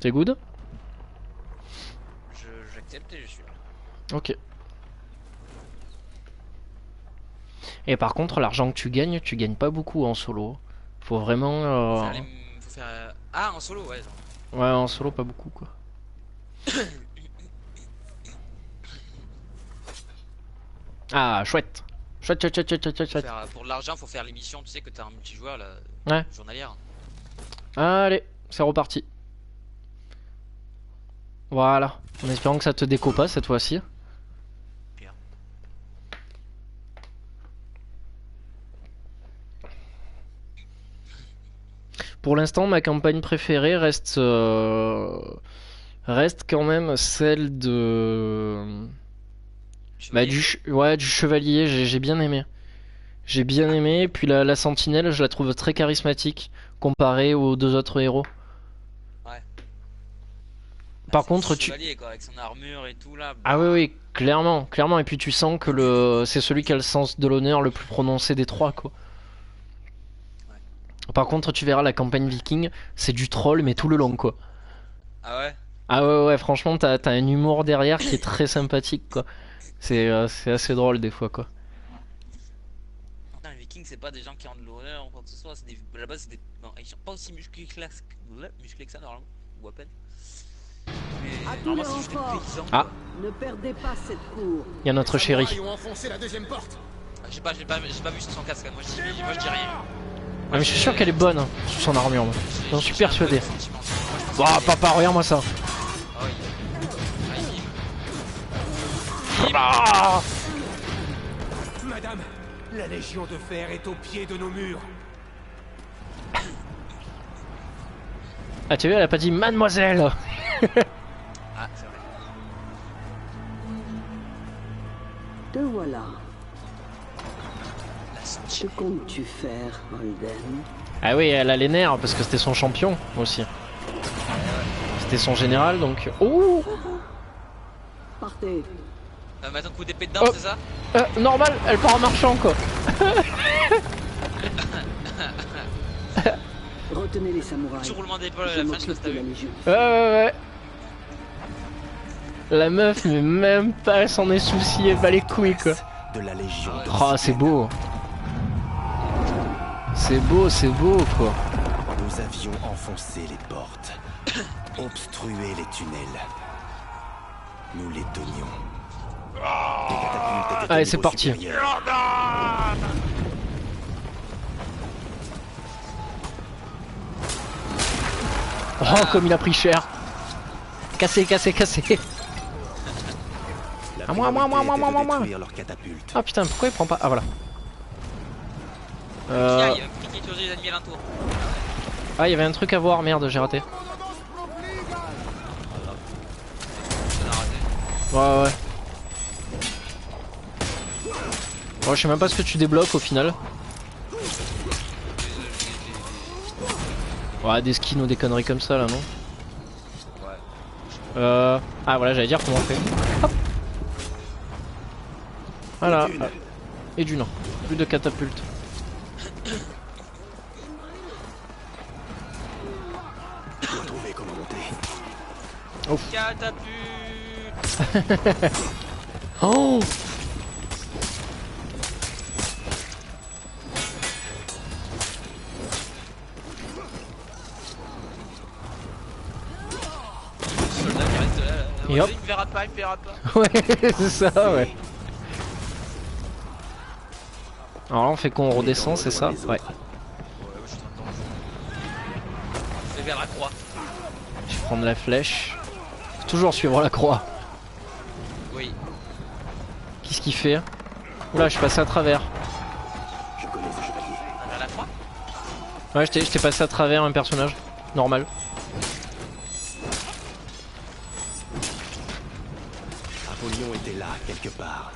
C'est good? J'accepte et je suis là. Ok. Et par contre, l'argent que tu gagnes pas beaucoup en solo. Faut vraiment. Faut faire... Ah, en solo, ouais. Ouais, en solo, pas beaucoup, quoi. Ah, chouette. Chouette. Pour l'argent, faut faire l'émission, tu sais que t'as un multijoueur là, ouais. Journalière. Allez, c'est reparti. Voilà. En espérant que ça te déco pas cette fois-ci. Bien. Pour l'instant, ma campagne préférée reste quand même celle de... Bah, du chevalier, j'ai bien aimé. J'ai bien aimé, puis la sentinelle, je la trouve très charismatique comparée aux deux autres héros. Ouais. Par contre, chevalier, quoi, avec son armure et tout là. Ah oui, clairement. Et puis tu sens que c'est celui qui a le sens de l'honneur le plus prononcé des trois, quoi. Ouais. Par contre, tu verras la campagne viking, c'est du troll, mais tout le long, quoi. Ah ouais? Ah ouais, franchement, t'as un humour derrière qui est très sympathique, quoi. C'est assez drôle des fois, quoi. Non, les vikings, c'est pas des gens qui ont de l'honneur ou quoi que ce soit. À la base, c'est des... Non, ils sont pas aussi musclés que ça, normalement. Ou à peine. Mais normalement, c'est juste des paysans. Ah. Ne perdez pas cette cour. Il y a notre chéri. Ils ont enfoncé la deuxième porte. J'ai pas vu sur son casque. Moi, je dis rien. Ah, mais je suis sûr qu'elle est bonne, hein, sous son armure, moi. J'en suis persuadé. Bah, papa, regarde-moi ça. Ah oui. Ah, Madame, La Légion de Fer est au pied de nos murs. Ah tu vois, elle a pas dit mademoiselle. Ah, c'est vrai. Te voilà. La Que sentinelle. comptes-tu faire, Holden? Ah oui, elle a les nerfs parce que c'était son champion aussi. C'était son général donc... Oh Partez. Mettre un coup d'épée dedans, Oh. c'est ça? Normal, elle part en marchant quoi. Retenez les samouraïs. Petit roulement d'épaule à Je la fin, je sais pas si m'occupe t'as de la vu. Légion. Ouais. La meuf, mais même pas, elle s'en est souciée, elle bat les couilles quoi. De la Légion de Oh, c'est beau. C'est beau quoi. Nous avions enfoncé les portes, obstrué les tunnels. Nous les tenions. Les catapultes étaient au Allez, c'est niveau parti. supérieur. Oh, comme il a pris cher. Cassé. La À moi. priorité était de détruire leurs catapultes. Ah putain, pourquoi il prend pas... Ah voilà. Tiens, il y a un petit qui est les ennemis alentours. Ah, il y avait un truc à voir, merde, j'ai raté. Ça a raté. Ouais. Bon, je sais même pas ce que tu débloques au final. Ouais, des skins ou des conneries comme ça là, non? Ouais. Ah voilà, j'allais dire comment on fait. Hop. Voilà. Et d'une. Plus de catapultes. Je dois trouver comment monter. Catapulte. Oh! Soldat qui reste là. Et hop. Il me verra pas. Ouais, c'est ça, ouais. Alors là, on fait qu'on redescend, c'est ça? Ouais. Ouais, je suis en train de Je vais vers la croix. Je vais prendre la flèche. Faut toujours suivre la croix. Oui. Qu'est-ce qu'il fait? Oula, je suis passé à travers. Je connais ce chevalier. Vers la croix. Ouais, je t'ai passé à travers un personnage. Normal. Apollyon était là, quelque part.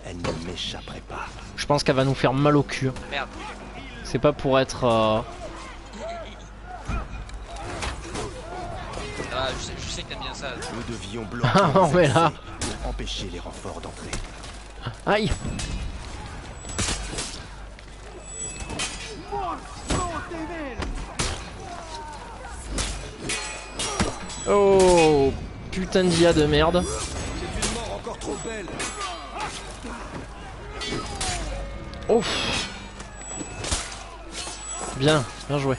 Elle ne m'échapperait pas. Je pense qu'elle va nous faire mal au cul. Merde. C'est pas pour être... Ah, je sais que t'aimes bien ça. Nous devions bloquer Ah, les on est là. accès pour empêcher les renforts d'entrer. Aïe! Oh! Putain d'IA de merde. C'est une mort encore trop belle. Ouf! Bien joué.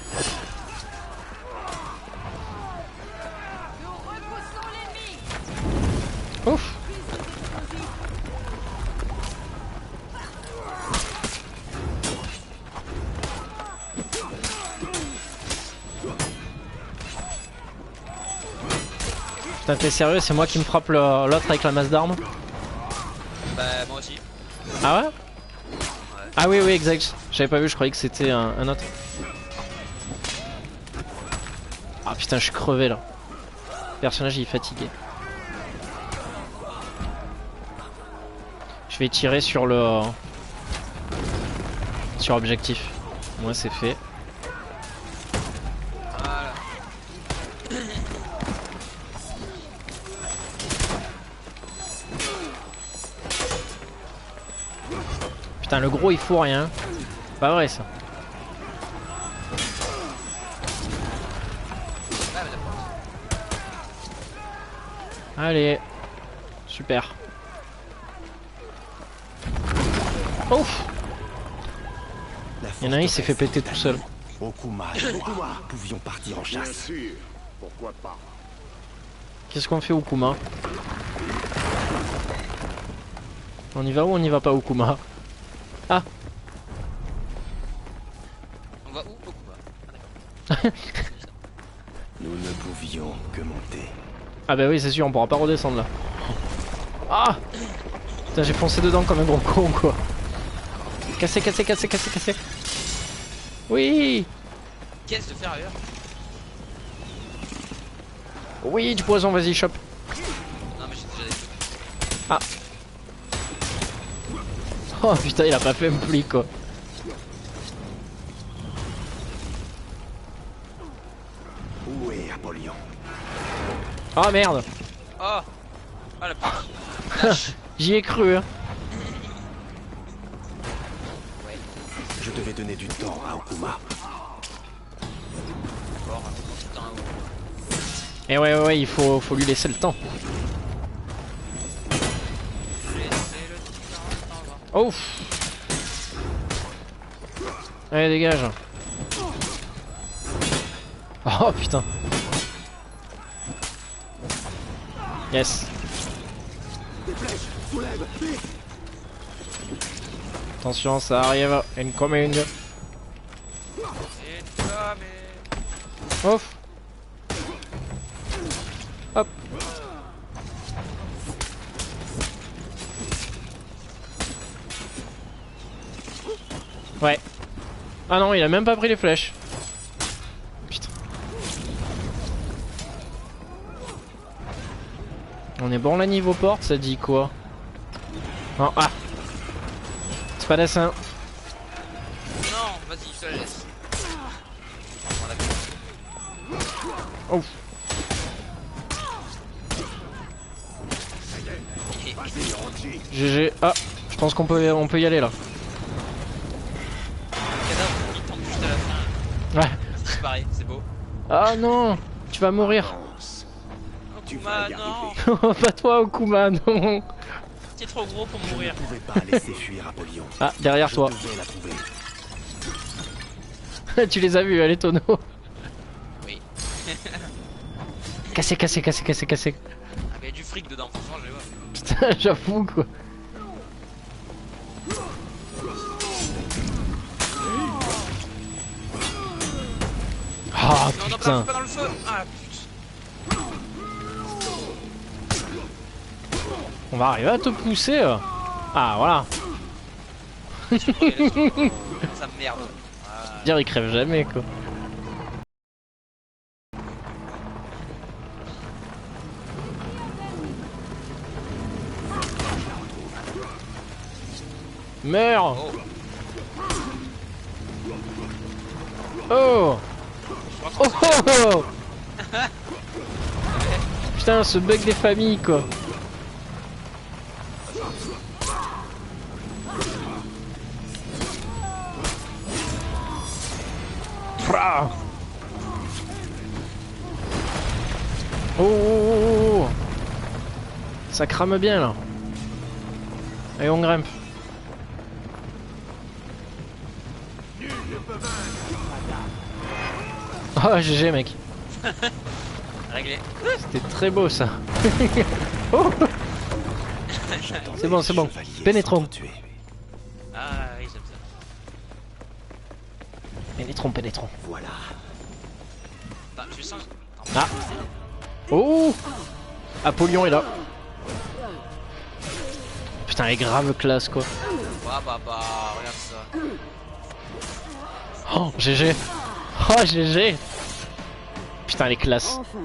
Ouf! Putain, t'es sérieux? C'est moi qui me frappe l'autre avec la masse d'armes? Bah, moi aussi. Ah ouais? Ah oui, exact. J'avais pas vu, je croyais que c'était un autre. Ah putain, je suis crevé là. Le personnage il est fatigué. Je vais tirer sur le... sur objectif. Moi c'est fait. Voilà. Putain, le gros il fout rien. Pas vrai ça. Allez. Super. Ouf. Il y en a un, il s'est fait péter tout seul. Okuma et moi pouvions partir en Bien chasse. sûr, pourquoi pas. Qu'est-ce qu'on fait Okuma? On y va ou on y va pas Okuma? Ah. On va où Okuma? Nous ne pouvions que monter. Ah bah oui c'est sûr, on pourra pas redescendre là. Ah. Putain, j'ai foncé dedans comme un gros con quoi. Cassé, cassé, cassé, cassé, cassé. Oui. Caisse de ferrailleur. Oui, du poison, vas-y, chope. Non mais j'ai déjà des trucs. Ah. Oh putain, il a pas fait un pli quoi. Où est Apollyon? Oh merde. Oh. Ah la putain. J'y ai cru hein. Je devais donner du temps à Okuma. D'accord, putain. Et ouais, il faut lui laisser le temps. Oh. Allez, dégage. Oh putain. Yes. Des flèches, soulève, vite. Attention, ça arrive. Incoming. Ouf. Hop. Ouais. Ah non, il a même pas pris les flèches. Putain. On est bon là niveau porte, ça dit quoi? Oh, ah. Spadassin. Non, vas-y, je te la laisse. Oh. GG. Ah, je pense qu'on peut y aller là. Cadavre qui tombe juste à la fin. Ouais. Ça disparaît, c'est beau. Ah non, tu vas mourir. Okuma, non. Pas toi, Okuma, non. T'es trop gros pour mourir. Je ne pouvais pas laisser fuir Apollyon. Ah, derrière toi. Je devais la trouver. Tu les as vus, les tonneaux. Oui. Cassé, cassé, cassé, cassé, cassé. Ah, mais y a du fric dedans, franchement, je vais voir. Putain, j'avoue quoi. Ah Non, non, putain. pas dans le feu. Ah putain. On va arriver à te pousser. Ah voilà. Ça merde. Ah. Dire il crève jamais quoi. Meurs. Oh. Oh oh oh. Putain, ce bug des familles quoi. Fra. Oh, oh, oh, oh. Ça crame bien là. Allez, on grimpe. Oh GG mec. Réglé. C'était très beau ça. Oh. C'est bon, c'est bon. Pénétrons. Ah oui, j'aime ça. Pénétrons, pénétrons. Voilà. Attends, tu sens. Ah. Oh. Apollyon est là. Putain, elle est grave classe quoi. Bah, regarde ça. Oh GG. Oh GG. Putain, elle est classe. Enfin,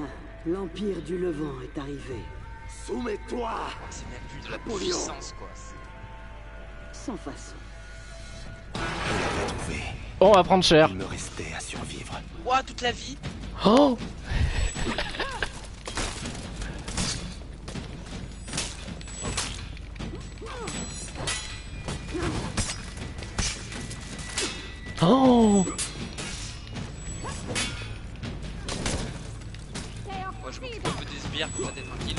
l'Empire du Levant est arrivé. Soumets-toi. C'est même plus de la puissance quoi. Sans façon. Je l'avais trouvé. Oh, on va prendre cher. Il me restait à survivre. Ouah, toute la vie. Oh. Oh. Moi je m'occupe un peu des sbires pour t'être tranquille.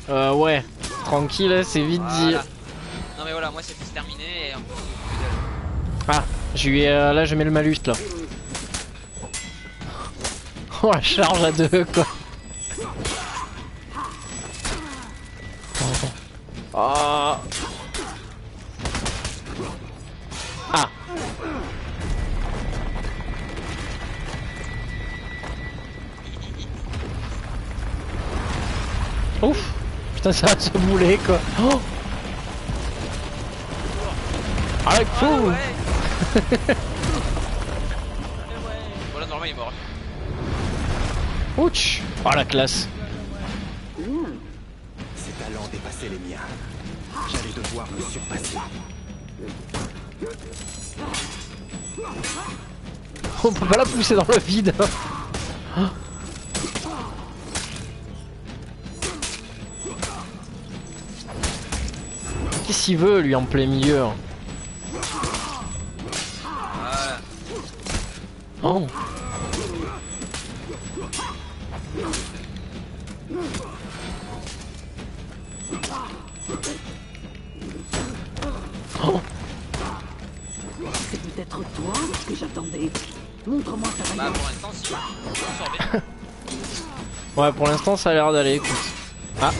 Ouais. Tranquille, c'est vite dit. Voilà. Non mais voilà, moi c'est terminé et on peut s'occuper d'elle. Ah, je lui là je mets le malus là. Oh la charge à deux quoi. Oh. Ah. Ouf. Putain ça va se bouler quoi. Oh. Ah là, fou. ouais. Voilà, normalement il est mort. Ouch. Oh la classe. Ses talents dépassaient les miens. J'allais devoir me surpasser. On peut pas la pousser dans le vide. Qu'est-ce qu'il veut lui en plein milieu? Oh. Oh. C'est peut-être toi que j'attendais. Montre-moi ta Bah manière. pour l'instant si, on s'en sort bien. Ouais, pour l'instant ça a l'air d'aller, écoute. Ah.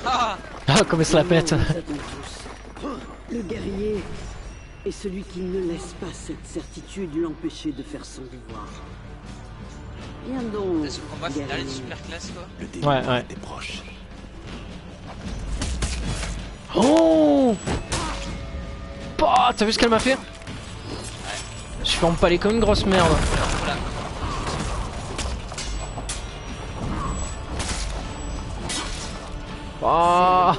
Ah, comme ça la pète. Nous attendons tous. Le guerrier est celui qui ne laisse pas cette certitude l'empêcher de faire son devoir. Viens donc, Ce combat final est guerrier. super classe quoi. Le déni Ouais. était proche. Oh. Bah, t'as vu ce qu'elle m'a fait? Je suis empalé comme une grosse merde. Voilà. Ah.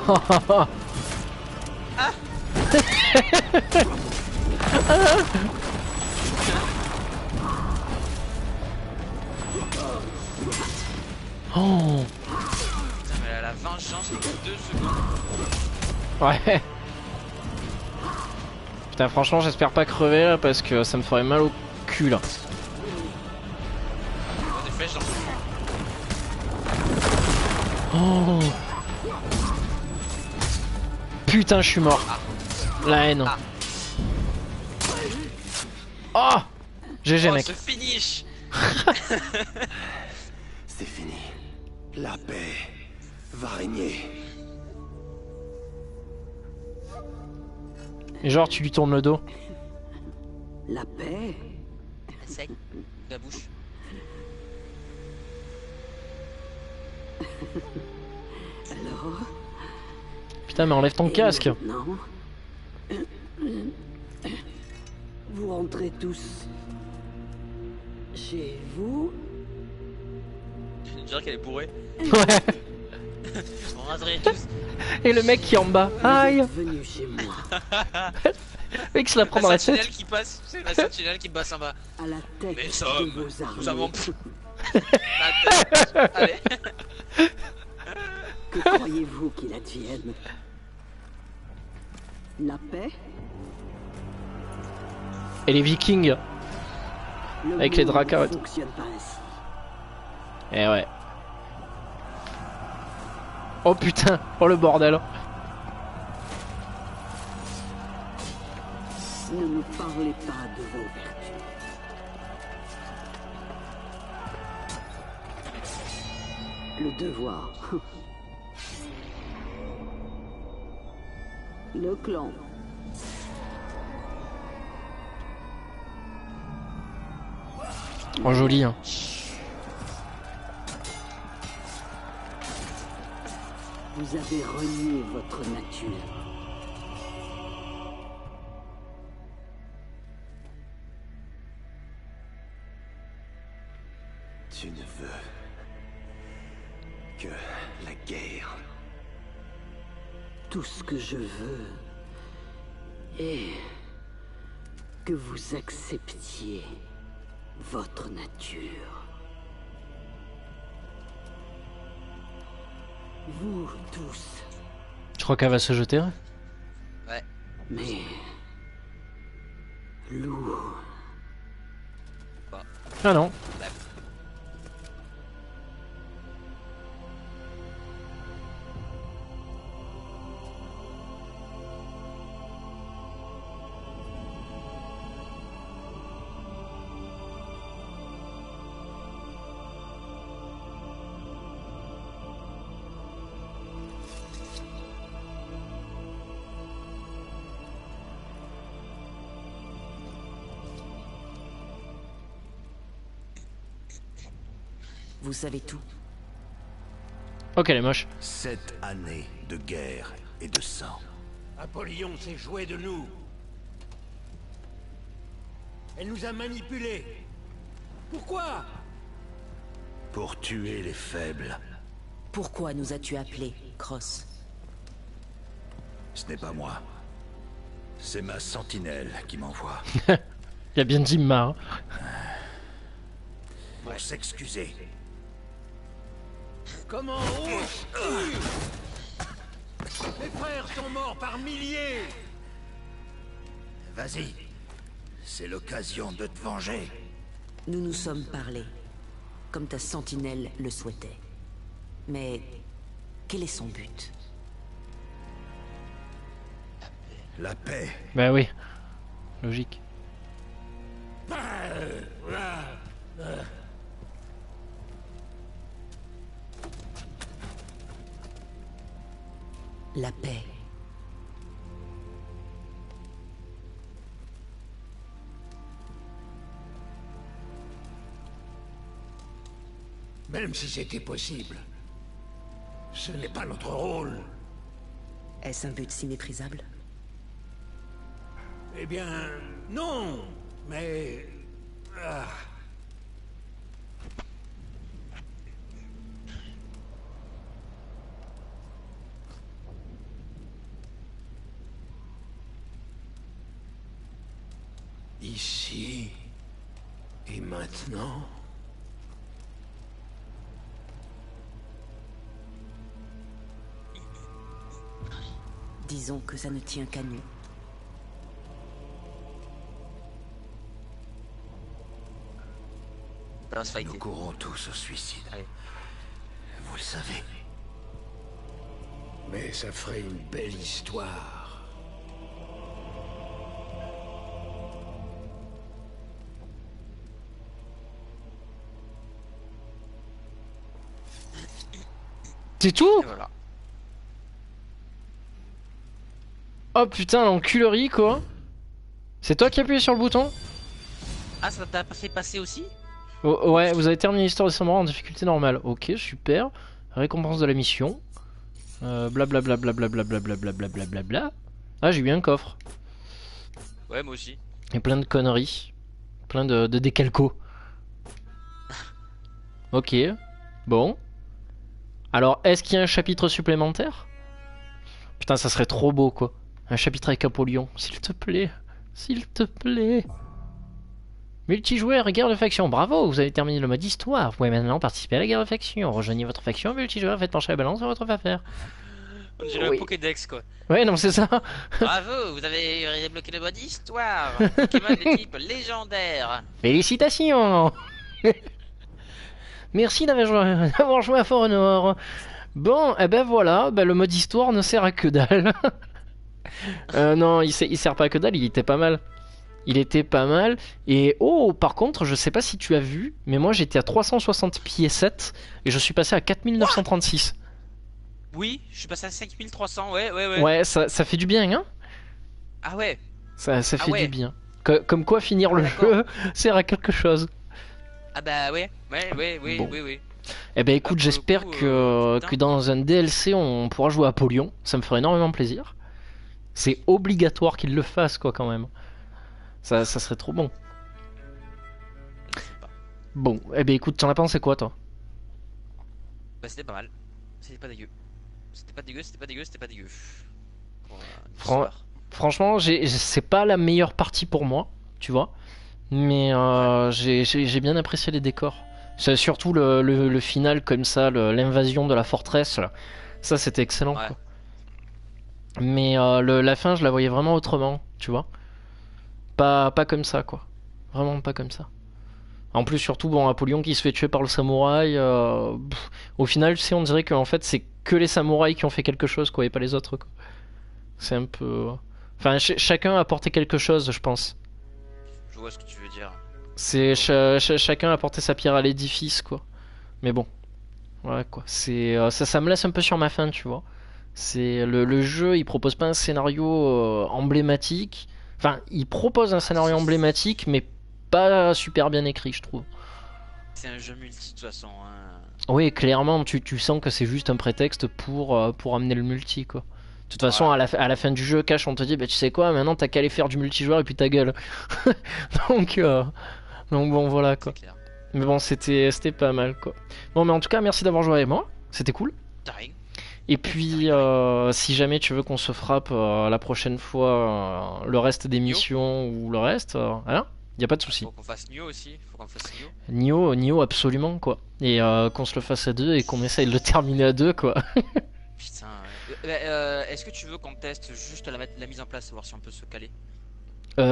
Oh. Putain mais elle a la vengeance de 2 secondes. Ouais. Putain, franchement, j'espère pas crever là parce que ça me ferait mal au cul là. Des flèches dans le cul. Oh. Putain, je suis mort. La haine. Oh. GG, Oh mec. ce finish. C'est fini. La paix va régner. Et genre, tu lui tournes le dos. La paix. Sec. La bouche. Alors, Putain, mais enlève ton et casque. maintenant, vous rentrez tous chez vous. Je viens de dire qu'elle est bourrée. Ouais. On rentrait tous. Et le mec qui est en bas. Vous Aïe. êtes venus chez moi Le mec se la prend dans La la sentinelle tête. qui passe. C'est la sentinelle qui passe en bas. à la tête Mais de Somme, vos armées. nous avons plus. La tête. Allez. Que croyez-vous qu'il advienne? La paix? Et les vikings. Le Avec les monde dracars et ne tout. fonctionne pas ainsi. Eh ouais. Oh putain. Oh le bordel. Ne me parlez pas de vos vertus. Le devoir. Le clan. Oh joli hein. Vous avez renié votre nature. Tu ne veux que la guerre. Tout ce que je veux est que vous acceptiez votre nature. Vous tous. Je crois qu'elle va se jeter. Hein. Ouais. Mais... Loup... Ah non. Vous savez tout. Ok, elle est moche. 7 années de guerre et de sang. Apollyon s'est joué de nous. Elle nous a manipulés. Pourquoi? Pour tuer les faibles. Pourquoi nous as-tu appelés, Cross? Ce n'est pas moi. C'est ma sentinelle qui m'envoie. Il a bien dit ma. Hein. Pour s'excuser. Comment oses-tu? Mes frères sont morts par milliers. Vas-y. C'est l'occasion de te venger. Nous nous sommes parlé, comme ta sentinelle le souhaitait. Mais quel est son but? La paix. Bah oui. Logique. La paix. Même si c'était possible, ce n'est pas notre rôle. Est-ce un but si méprisable? Eh bien, non, mais... Ici et maintenant... Disons que ça ne tient qu'à nous. Nous courons tous au suicide. Allez. Vous le savez. Mais ça ferait une belle histoire. C'est tout? Et voilà. Oh putain, l'enculerie quoi. C'est toi qui as appuyé sur le bouton? Ah, ça t'a fait passer aussi? Oh, ouais, vous avez terminé l'histoire de Samora en difficulté normale. Ok, super. Récompense de la mission. Blablabla. Ah, j'ai eu un coffre. Ouais, moi aussi. Et plein de conneries. Plein de décalcos. Ok. Bon. Alors, est-ce qu'il y a un chapitre supplémentaire? Putain, ça serait trop beau quoi. Un chapitre avec Apollyon. S'il te plaît. S'il te plaît. Multijoueur et guerre de faction. Bravo, vous avez terminé le mode histoire. Vous pouvez maintenant participer à la guerre de faction. Rejoignez votre faction multijoueur, faites pencher la balance sur votre affaire. On dirait le Pokédex quoi. Ouais, non, c'est ça. Bravo, vous avez débloqué le mode histoire. Pokémon de type légendaire. Félicitations. Merci d'avoir joué à For Honor. Bon, et ben voilà, le mode histoire ne sert à que dalle. Non, il sert pas à que dalle, il était pas mal. Il était pas mal. Et oh, par contre, je sais pas si tu as vu, mais moi j'étais à 360 pieds 7 et je suis passé à 4936. Oui, je suis passé à 5300, ouais. Ouais, ça fait du bien, hein. Ah ouais. Ça fait du bien. Comme quoi finir le jeu sert à quelque chose. Ah bah ouais. Bon. Eh ben écoute, j'espère que dans un DLC on pourra jouer à Apollyon. Ça me ferait énormément plaisir. C'est obligatoire qu'il le fasse quoi quand même. Ça serait trop bon. Bon, eh ben écoute, t'en as pensé quoi toi? Bah c'était pas mal. C'était pas dégueu. C'était pas dégueu. Franchement, c'est pas la meilleure partie pour moi, tu vois. Mais j'ai bien apprécié les décors. C'est surtout le final comme ça, l'invasion de la forteresse. Là. Ça c'était excellent. Ouais. Quoi. Mais la fin, je la voyais vraiment autrement, tu vois. Pas comme ça, quoi. Vraiment pas comme ça. En plus, surtout, bon, Apollyon qui se fait tuer par le samouraï. Au final, tu sais, on dirait qu'en fait, c'est que les samouraïs qui ont fait quelque chose, quoi, et pas les autres, quoi. C'est un peu... Enfin, chacun a apporté quelque chose, je pense. Je vois ce que tu veux dire. C'est chacun a apporté sa pierre à l'édifice, quoi. Mais bon. Ouais, quoi. C'est ça me laisse un peu sur ma faim, tu vois. C'est le jeu, il propose pas un scénario emblématique. Enfin, il propose un scénario emblématique, mais pas super bien écrit, je trouve. c'est un jeu multi de toute façon. Hein. Oui, clairement, tu sens que c'est juste un prétexte pour amener le multi, quoi. De toute façon, à la fin du jeu, Cash, on te dit, bah tu sais quoi, maintenant t'as qu'à aller faire du multijoueur et puis ta gueule. donc, donc bon, voilà, quoi. Mais bon, c'était pas mal, quoi. Bon, mais en tout cas, merci d'avoir joué avec moi, c'était cool. De rien. Et puis, si jamais tu veux qu'on se frappe la prochaine fois le reste des missions ou le reste, hein, y a pas de souci. Faut qu'on fasse Nioh aussi, faut qu'on fasse Nioh. Nioh, absolument, quoi. Et qu'on se le fasse à deux et qu'on essaye de le terminer à deux, quoi. Putain. Est-ce que tu veux qu'on teste juste la mise en place, voir si on peut se caler? Ça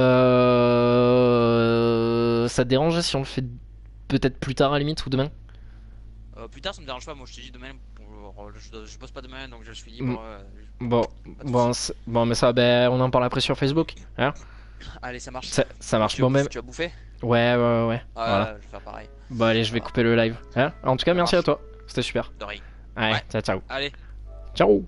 te dérange si on le fait peut-être plus tard à la limite ou demain? Plus tard ça me dérange pas, moi je te dis demain, je bosse pas demain donc je suis libre. Bon, mais ça, ben, on en parle après sur Facebook. Hein, allez, ça marche. Ça marche. Bon, même. Tu as bouffé? Ouais. Voilà. Je vais faire pareil. Bon, allez, je vais couper le live. Hein, en tout cas, merci à toi. C'était super. De rien. Allez, ciao. Allez. Ciao.